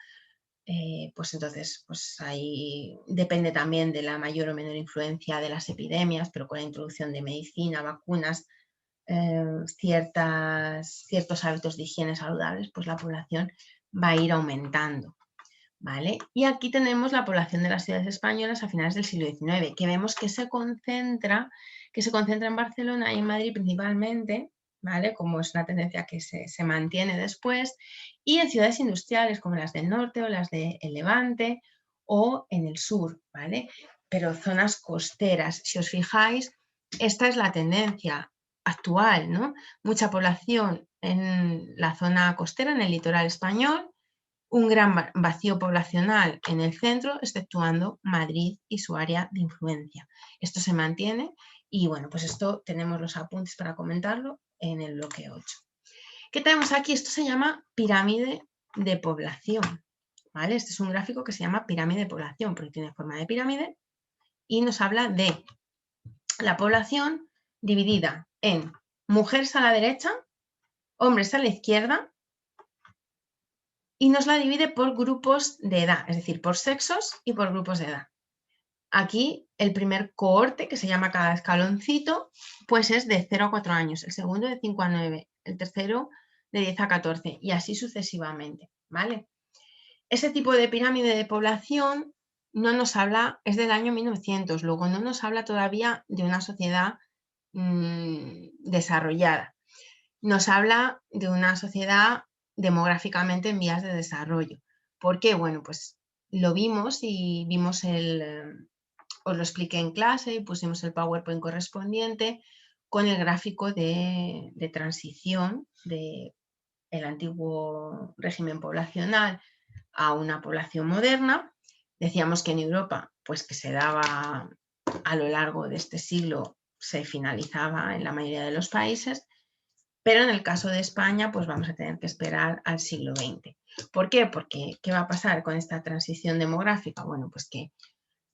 Pues entonces, pues ahí depende también de la mayor o menor influencia de las epidemias, pero con la introducción de medicina, vacunas, ciertos hábitos de higiene saludables, pues la población va a ir aumentando. ¿Vale? Y aquí tenemos la población de las ciudades españolas a finales del siglo XIX, que vemos que se concentra en Barcelona y en Madrid principalmente, ¿vale? Como es una tendencia que se mantiene después, y en ciudades industriales como las del norte o las del Levante o en el sur, ¿vale? Pero zonas costeras, si os fijáis, esta es la tendencia actual, ¿no? Mucha población en la zona costera, en el litoral español, un gran vacío poblacional en el centro, exceptuando Madrid y su área de influencia. Esto se mantiene y bueno, pues esto tenemos los apuntes para comentarlo en el bloque 8. ¿Qué tenemos aquí? Esto se llama pirámide de población, ¿vale? Este es un gráfico que se llama pirámide de población porque tiene forma de pirámide y nos habla de la población dividida en mujeres a la derecha, hombres a la izquierda, y nos la divide por grupos de edad, es decir, por sexos y por grupos de edad. Aquí el primer cohorte, que se llama cada escaloncito, pues es de 0 a 4 años, el segundo de 5 a 9, el tercero de 10 a 14 y así sucesivamente, ¿vale? Ese tipo de pirámide de población no nos habla, es del año 1900, luego no nos habla todavía de una sociedad desarrollada. Nos habla de una sociedad demográficamente en vías de desarrollo. ¿Por qué? Bueno, pues lo vimos y vimos os lo expliqué en clase y pusimos el PowerPoint correspondiente con el gráfico de transición del antiguo régimen poblacional a una población moderna. Decíamos que en Europa, pues que se daba a lo largo de este siglo, se finalizaba en la mayoría de los países, pero en el caso de España, pues vamos a tener que esperar al siglo XX. ¿Por qué? Porque ¿qué va a pasar con esta transición demográfica? Bueno, pues que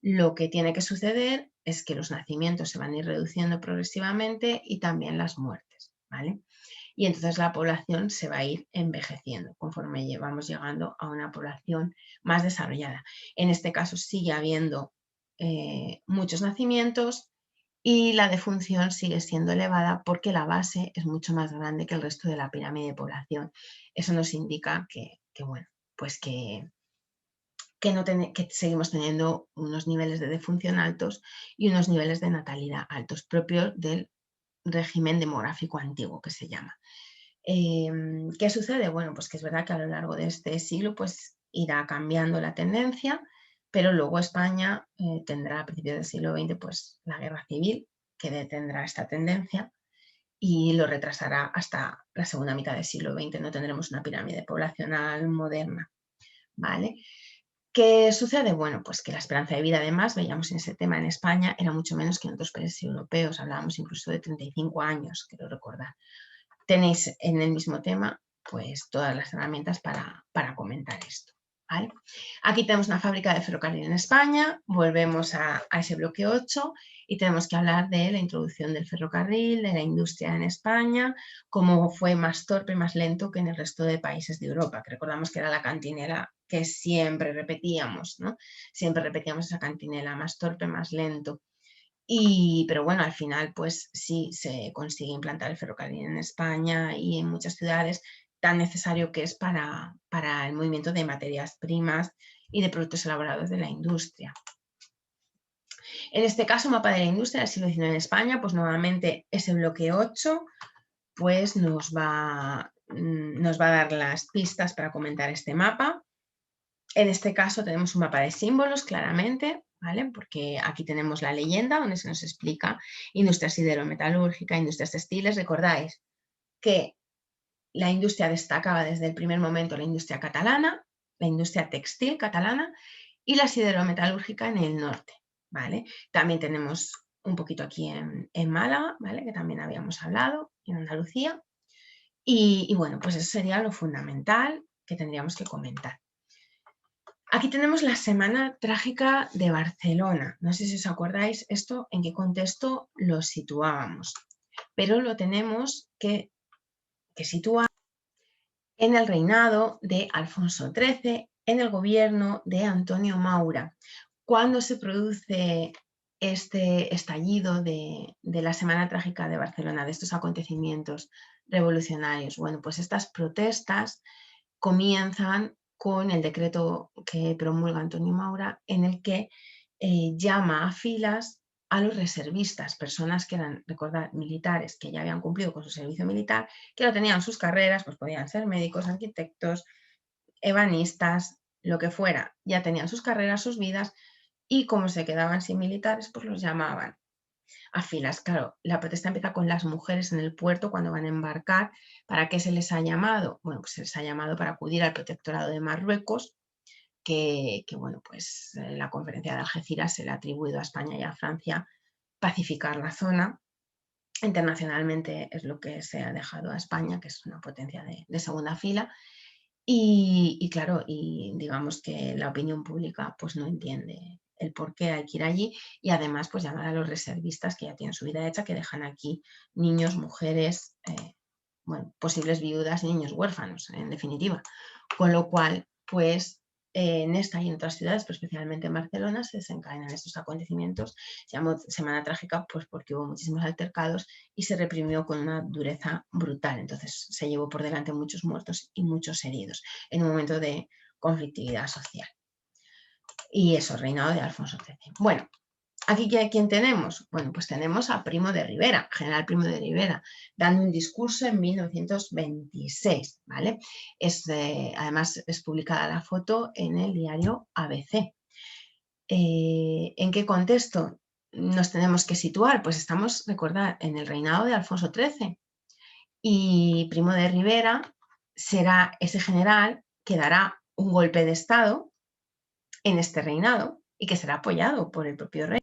lo que tiene que suceder es que los nacimientos se van a ir reduciendo progresivamente y también las muertes, ¿vale? Y entonces la población se va a ir envejeciendo conforme vamos llegando a una población más desarrollada. En este caso sigue habiendo muchos nacimientos y la defunción sigue siendo elevada porque la base es mucho más grande que el resto de la pirámide de población. Eso nos indica bueno, pues que seguimos teniendo unos niveles de defunción altos y unos niveles de natalidad altos, propios del régimen demográfico antiguo que se llama. ¿Qué sucede? Bueno, pues que es verdad que a lo largo de este siglo pues irá cambiando la tendencia, pero luego España tendrá a principios del siglo XX pues la guerra civil que detendrá esta tendencia y lo retrasará hasta la segunda mitad del siglo XX. No tendremos una pirámide poblacional moderna, ¿vale? ¿Qué sucede? Bueno, pues que la esperanza de vida, además, veíamos en ese tema en España, era mucho menos que en otros países europeos. Hablábamos incluso de 35 años, quiero recordar. Tenéis en el mismo tema, pues, todas las herramientas para comentar esto. ¿vale? Aquí tenemos una fábrica de ferrocarril en España, volvemos a ese bloque 8 y tenemos que hablar de la introducción del ferrocarril, de la industria en España, cómo fue más torpe, más lento que en el resto de países de Europa, que recordamos que era la cantinela que siempre repetíamos, ¿no? Siempre repetíamos esa cantinela, más torpe, más lento. Pero bueno, al final pues sí se consigue implantar el ferrocarril en España y en muchas ciudades, tan necesario que es para el movimiento de materias primas y de productos elaborados de la industria. En este caso, mapa de la industria del siglo XIX en España, pues nuevamente ese bloque 8 pues nos va a dar las pistas para comentar este mapa. En este caso tenemos un mapa de símbolos, claramente, ¿vale? Porque aquí tenemos la leyenda donde se nos explica industria siderometalúrgica, industrias textiles. Recordáis que la industria destacaba desde el primer momento la industria catalana, la industria textil catalana y la siderometalúrgica en el norte, ¿vale? También tenemos un poquito aquí en Málaga, ¿vale? Que también habíamos hablado, en Andalucía. Y bueno, pues eso sería lo fundamental que tendríamos que comentar. Aquí tenemos la Semana Trágica de Barcelona. No sé si os acordáis esto, en qué contexto lo situábamos, pero lo tenemos que situar en el reinado de Alfonso XIII, en el gobierno de Antonio Maura. Cuando se produce este estallido de la Semana Trágica de Barcelona, de estos acontecimientos revolucionarios, bueno, pues estas protestas comienzan con el decreto que promulga Antonio Maura, en el que llama a filas a los reservistas, personas que eran, recordad, militares que ya habían cumplido con su servicio militar, que no tenían sus carreras, pues podían ser médicos, arquitectos, ebanistas, lo que fuera, ya tenían sus carreras, sus vidas, y como se quedaban sin militares, pues los llamaban a filas. Claro, la protesta empieza con las mujeres en el puerto cuando van a embarcar. ¿Para qué se les ha llamado? Bueno, pues se les ha llamado para acudir al protectorado de Marruecos, que bueno, pues la conferencia de Algeciras se le ha atribuido a España y a Francia pacificar la zona. Internacionalmente es lo que se ha dejado a España, que es una potencia de segunda fila. Y claro, y digamos que la opinión pública pues no entiende el por qué hay que ir allí, y además pues llamar a los reservistas que ya tienen su vida hecha, que dejan aquí niños, mujeres, bueno, posibles viudas, niños huérfanos, en definitiva. Con lo cual, pues en esta y en otras ciudades, pero especialmente en Barcelona, se desencadenan estos acontecimientos. Se llamó Semana Trágica pues porque hubo muchísimos altercados y se reprimió con una dureza brutal. Entonces se llevó por delante muchos muertos y muchos heridos en un momento de conflictividad social. Y eso, reinado de Alfonso XIII. Bueno, ¿aquí quién tenemos? Bueno, pues tenemos a Primo de Rivera, general Primo de Rivera, dando un discurso en 1926, ¿vale? Además es publicada la foto en el diario ABC. ¿En qué contexto nos tenemos que situar? Pues estamos, recordad, en el reinado de Alfonso XIII, y Primo de Rivera será ese general que dará un golpe de Estado en este reinado y que será apoyado por el propio rey.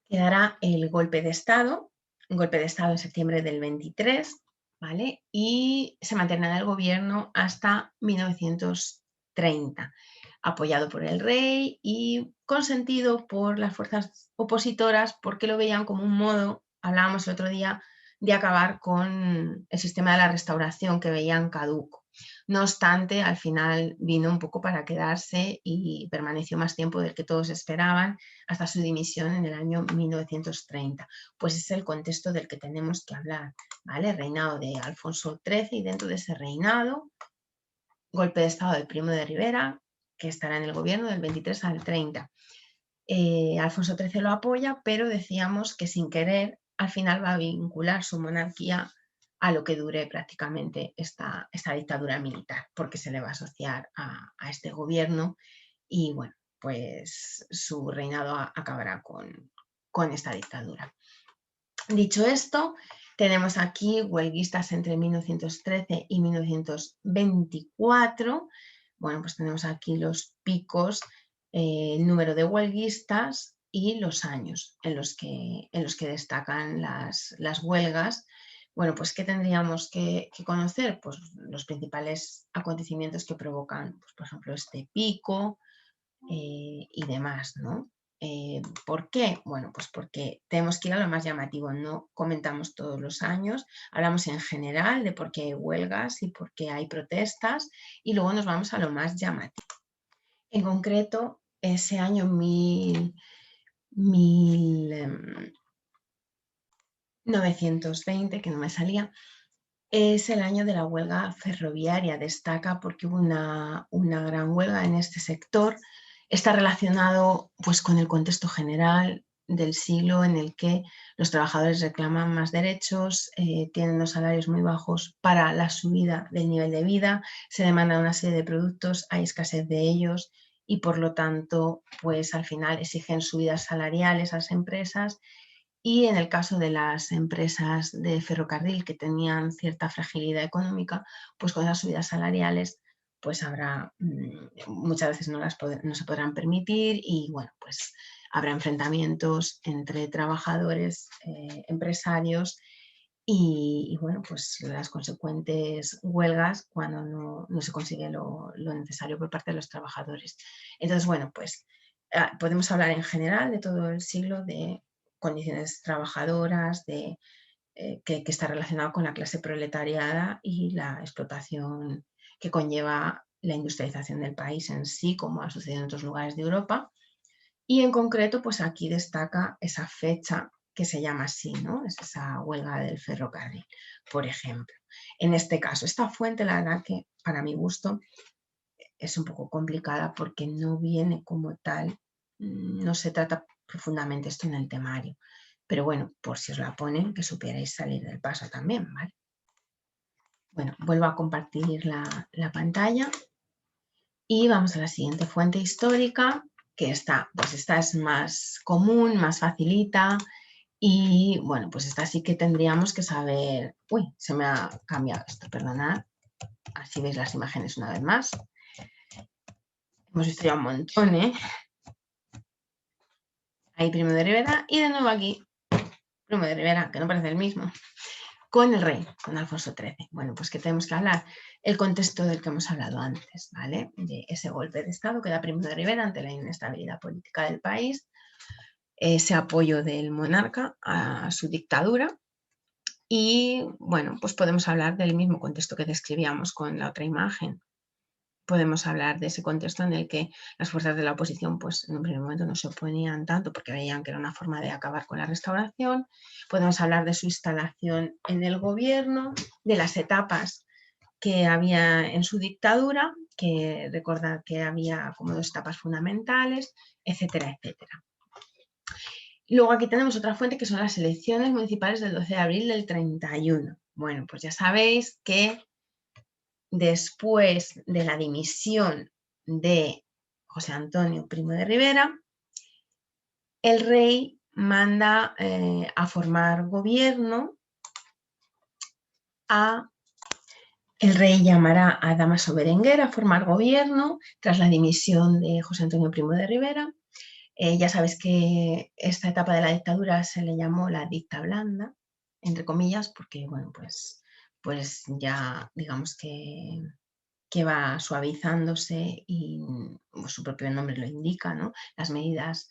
Que dará el golpe de Estado, un golpe de Estado en septiembre del 23, ¿vale? Y se mantendrá en el gobierno hasta 1930, apoyado por el rey y consentido por las fuerzas opositoras porque lo veían como un modo, hablábamos el otro día, de acabar con el sistema de la restauración que veían caduco. No obstante, al final vino un poco para quedarse y permaneció más tiempo del que todos esperaban, hasta su dimisión en el año 1930. Pues es el contexto del que tenemos que hablar, ¿vale? Reinado de Alfonso XIII, y dentro de ese reinado, golpe de Estado del Primo de Rivera, que estará en el gobierno del 23 al 30. Alfonso XIII lo apoya, pero decíamos que sin querer al final va a vincular su monarquía a lo que dure prácticamente esta dictadura militar, porque se le va a asociar a este gobierno y bueno, pues su reinado acabará con esta dictadura. Dicho esto, tenemos aquí huelguistas entre 1913 y 1924. Bueno, pues tenemos aquí los picos, el número de huelguistas y los años en los que destacan las huelgas, Bueno, pues ¿qué tendríamos que conocer? Pues los principales acontecimientos que provocan, pues, por ejemplo, este pico y demás, ¿no? ¿Por qué? Bueno, pues porque tenemos que ir a lo más llamativo, no comentamos todos los años, hablamos en general de por qué hay huelgas y por qué hay protestas y luego nos vamos a lo más llamativo. En concreto, ese año 1920, que no me salía, es el año de la huelga ferroviaria. Destaca porque hubo una gran huelga en este sector. Está relacionado pues, con el contexto general del siglo en el que los trabajadores reclaman más derechos, tienen los salarios muy bajos para la subida del nivel de vida, se demanda una serie de productos, hay escasez de ellos y por lo tanto pues al final exigen subidas salariales a las empresas y en el caso de las empresas de ferrocarril que tenían cierta fragilidad económica, pues con las subidas salariales pues habrá, muchas veces no se podrán permitir y bueno, pues habrá enfrentamientos entre trabajadores, empresarios y bueno, pues las consecuentes huelgas cuando no se consigue lo necesario por parte de los trabajadores. Entonces, bueno, pues podemos hablar en general de todo el siglo de condiciones trabajadoras, que está relacionado con la clase proletariada y la explotación que conlleva la industrialización del país en sí, como ha sucedido en otros lugares de Europa. Y en concreto, pues aquí destaca esa fecha que se llama así, ¿no? Es esa huelga del ferrocarril, por ejemplo. En este caso, esta fuente, la verdad que para mi gusto es un poco complicada porque no viene como tal, no se trata profundamente esto en el temario. Pero bueno, por si os la ponen, que supierais salir del paso también, ¿vale? Bueno, vuelvo a compartir la pantalla y vamos a la siguiente fuente histórica, que pues esta es más común, más facilita y bueno, pues esta sí que tendríamos que saber... Uy, se me ha cambiado esto, perdonad. Así veis las imágenes una vez más. Hemos visto ya un montón, ¿eh? Ahí Primo de Rivera y de nuevo aquí Primo de Rivera, que no parece el mismo, con el rey, con Alfonso XIII. Bueno, pues que tenemos que hablar el contexto del que hemos hablado antes, ¿vale? De ese golpe de Estado que da Primo de Rivera ante la inestabilidad política del país, ese apoyo del monarca a su dictadura y, bueno, pues podemos hablar del mismo contexto que describíamos con la otra imagen. Podemos hablar de ese contexto en el que las fuerzas de la oposición pues, en un primer momento no se oponían tanto porque veían que era una forma de acabar con la restauración. Podemos hablar de su instalación en el gobierno, de las etapas que había en su dictadura, que recordad que había como dos etapas fundamentales, etcétera, etcétera. Luego aquí tenemos otra fuente que son las elecciones municipales del 12 de abril del 31. Bueno, pues ya sabéis que después de la dimisión de José Antonio Primo de Rivera, el rey manda a formar gobierno el rey llamará a Dámaso Berenguer a formar gobierno tras la dimisión de José Antonio Primo de Rivera. Ya sabéis que esta etapa de la dictadura se le llamó la dicta blanda, entre comillas, porque bueno, pues ya digamos que va suavizándose y su propio nombre lo indica, ¿no? Las medidas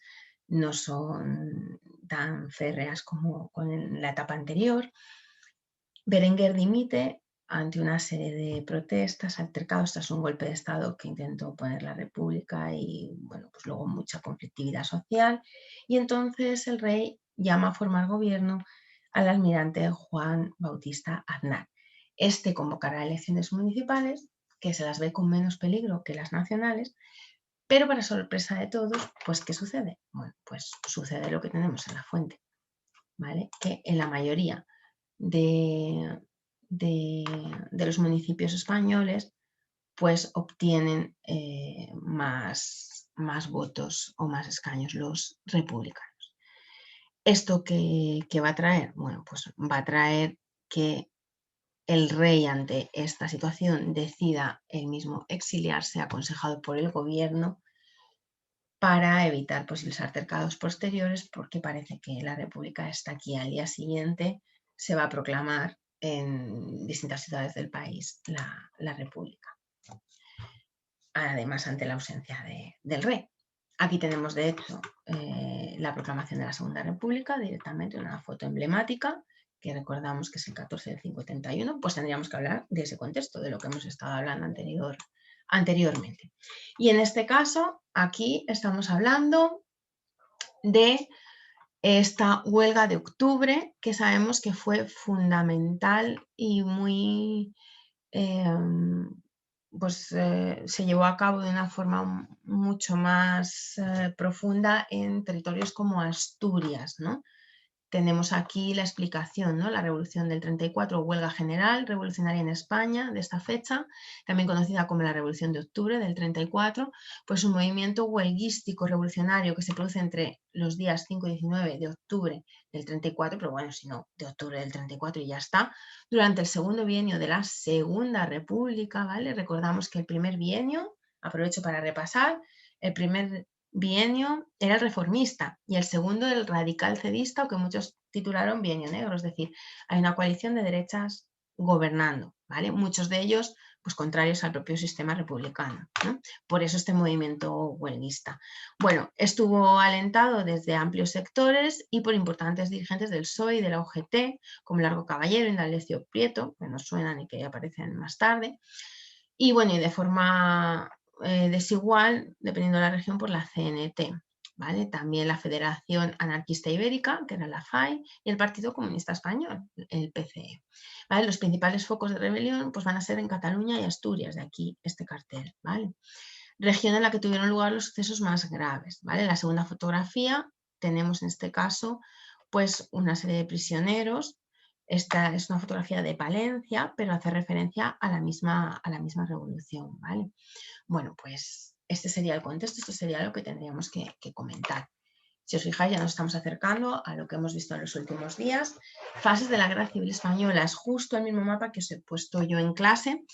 no son tan férreas como con la etapa anterior. Berenguer dimite ante una serie de protestas, altercados tras un golpe de Estado que intentó poner la República y, bueno, pues luego mucha conflictividad social. Y entonces el rey llama a formar gobierno al almirante Juan Bautista Aznar. Este convocará elecciones municipales, que se las ve con menos peligro que las nacionales, pero para sorpresa de todos, pues ¿qué sucede? Bueno, pues sucede lo que tenemos en la fuente, ¿vale? Que en la mayoría de, de los municipios españoles, pues obtienen más votos o más escaños los republicanos. ¿Esto qué va a traer? Bueno, pues va a traer que el rey ante esta situación decida él mismo exiliarse, aconsejado por el gobierno, para evitar posibles altercados posteriores, porque parece que la República está aquí al día siguiente, se va a proclamar en distintas ciudades del país la República, además ante la ausencia del rey. Aquí tenemos, de hecho, la proclamación de la Segunda República, directamente una foto emblemática, que recordamos que es el 14 del 571, pues tendríamos que hablar de ese contexto, de lo que hemos estado hablando anteriormente. Y en este caso, aquí estamos hablando de esta huelga de octubre, que sabemos que fue fundamental y muy... se llevó a cabo de una forma mucho más profunda en territorios como Asturias, ¿no? Tenemos aquí la explicación, ¿no? La Revolución del 34, huelga general revolucionaria en España de esta fecha, también conocida como la Revolución de Octubre del 34, pues un movimiento huelguístico revolucionario que se produce entre los días 5 y 19 de octubre del 34, pero bueno, si no, de octubre del 34 y ya está, durante el segundo bienio de la Segunda República, ¿vale? Recordamos que el primer bienio, aprovecho para repasar, el primer bienio era el reformista y el segundo el radical cedista, o que muchos titularon bienio negro, es decir, hay una coalición de derechas gobernando, ¿vale? Muchos de ellos pues contrarios al propio sistema republicano, ¿no? Por eso este movimiento huelguista. Bueno, estuvo alentado desde amplios sectores y por importantes dirigentes del PSOE y de la UGT, como Largo Caballero, Indalecio Prieto, que nos suenan y que aparecen más tarde, y bueno, y de forma desigual, dependiendo de la región, por la CNT, ¿vale? También la Federación Anarquista Ibérica, que era la FAI, y el Partido Comunista Español, el PCE. ¿Vale? Los principales focos de rebelión pues, van a ser en Cataluña y Asturias, de aquí este cartel, ¿vale? Región en la que tuvieron lugar los sucesos más graves, ¿vale? En la segunda fotografía tenemos en este caso pues una serie de prisioneros. Esta es una fotografía de Palencia, pero hace referencia a la misma revolución, ¿vale? Bueno, pues este sería el contexto, esto sería lo que tendríamos que comentar. Si os fijáis, ya nos estamos acercando a lo que hemos visto en los últimos días. Fases de la Guerra Civil Española, es justo el mismo mapa que os he puesto yo en clase.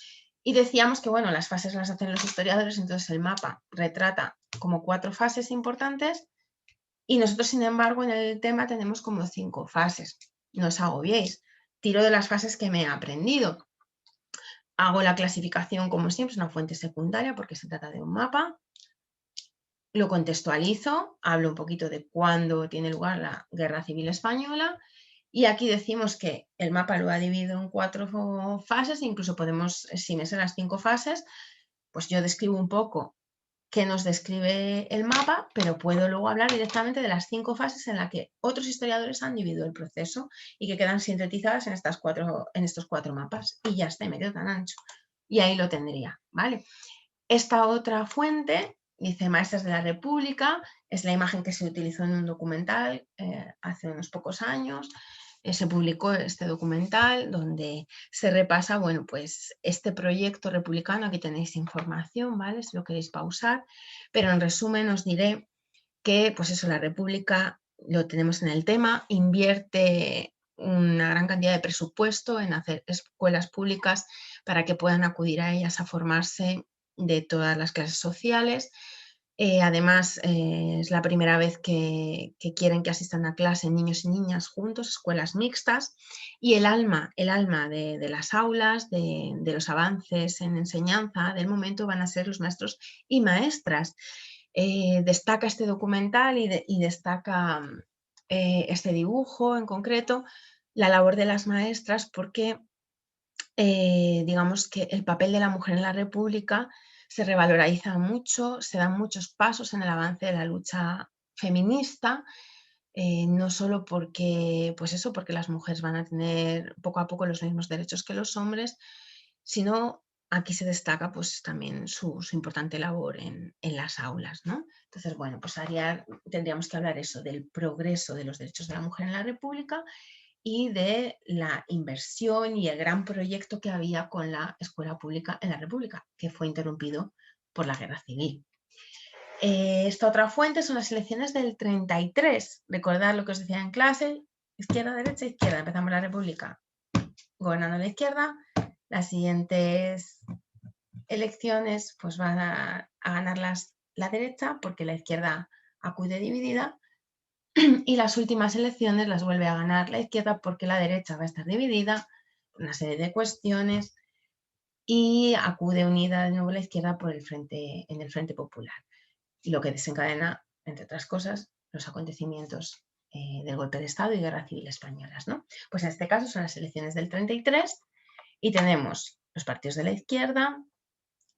Y decíamos que, bueno, las fases las hacen los historiadores, entonces el mapa retrata como 4 fases importantes y nosotros, sin embargo, en el tema tenemos como 5 fases. No os agobiéis, tiro de las fases que me he aprendido. Hago la clasificación, como siempre, es una fuente secundaria porque se trata de un mapa. Lo contextualizo, hablo un poquito de cuándo tiene lugar la Guerra Civil Española y aquí decimos que el mapa lo ha dividido en 4 fases, incluso podemos, si me sé las 5 fases, pues yo describo un poco qué nos describe el mapa, pero puedo luego hablar directamente de las 5 fases en las que otros historiadores han dividido el proceso y que quedan sintetizadas en estos 4 mapas y ya está, y me quedo tan ancho. Y ahí lo tendría, ¿vale? Esta otra fuente dice Maestras de la República, es la imagen que se utilizó en un documental hace unos pocos años. Se publicó este documental donde se repasa, bueno, pues este proyecto republicano. Aquí tenéis información, ¿vale? Si lo queréis pausar, pero en resumen os diré que, pues eso, la República, lo tenemos en el tema, invierte una gran cantidad de presupuesto en hacer escuelas públicas para que puedan acudir a ellas a formarse de todas las clases sociales. Además, es la primera vez que quieren que asistan a clase niños y niñas juntos, escuelas mixtas, y el alma de las aulas, de los avances en enseñanza del momento van a ser los maestros y maestras. Destaca este documental y destaca este dibujo en concreto, la labor de las maestras, porque digamos que el papel de la mujer en la República se revaloriza mucho, se dan muchos pasos en el avance de la lucha feminista, no solo porque, pues eso, porque las mujeres van a tener poco a poco los mismos derechos que los hombres, sino aquí se destaca pues también su importante labor en las aulas, ¿no? Entonces, bueno, pues tendríamos que hablar eso del progreso de los derechos de la mujer en la República y de la inversión y el gran proyecto que había con la escuela pública en la República, que fue interrumpido por la Guerra Civil. Esta otra fuente son las elecciones del 33. Recordad lo que os decía en clase, izquierda, derecha, izquierda. Empezamos la República gobernando la izquierda. Las siguientes elecciones pues van a ganar la derecha porque la izquierda acude dividida. Y las últimas elecciones las vuelve a ganar la izquierda porque la derecha va a estar dividida, una serie de cuestiones y acude unida de nuevo a la izquierda por en el Frente Popular, lo que desencadena, entre otras cosas, los acontecimientos del golpe de Estado y Guerra Civil Españolas, ¿no? Pues en este caso son las elecciones del 33 y tenemos los partidos de la izquierda,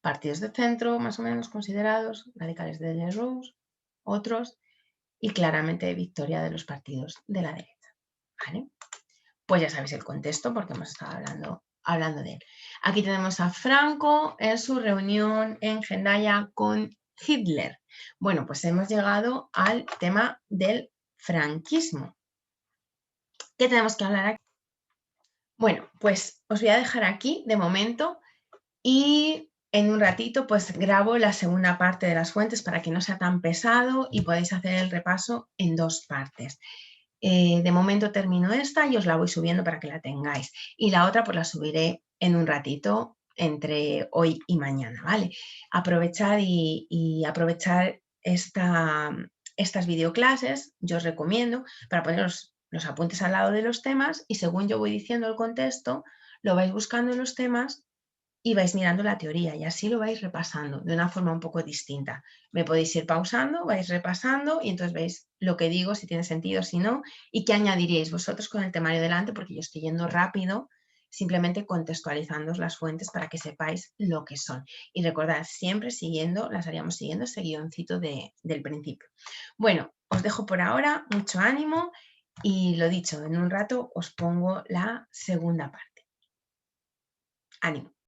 partidos de centro más o menos considerados, radicales de Lerroux, otros, y claramente victoria de los partidos de la derecha, ¿vale? Pues ya sabéis el contexto porque hemos estado hablando de él. Aquí tenemos a Franco en su reunión en Hendaya con Hitler. Bueno, pues hemos llegado al tema del franquismo. ¿Qué tenemos que hablar aquí? Bueno, pues os voy a dejar aquí de momento y en un ratito pues grabo la segunda parte de las fuentes para que no sea tan pesado y podáis hacer el repaso en dos partes. De momento termino esta y os la voy subiendo para que la tengáis. Y la otra pues la subiré en un ratito entre hoy y mañana, ¿vale? Aprovechar y aprovechar estas videoclases, yo os recomiendo, para poner los apuntes al lado de los temas y según yo voy diciendo el contexto, lo vais buscando en los temas y vais mirando la teoría y así lo vais repasando de una forma un poco distinta. Me podéis ir pausando, vais repasando y entonces veis lo que digo, si tiene sentido, si no, y qué añadiríais vosotros con el temario delante, porque yo estoy yendo rápido, simplemente contextualizando las fuentes para que sepáis lo que son. Y recordad, siempre siguiendo, las haríamos siguiendo ese guioncito del principio. Bueno, os dejo por ahora, mucho ánimo y lo dicho, en un rato os pongo la segunda parte. Ánimo.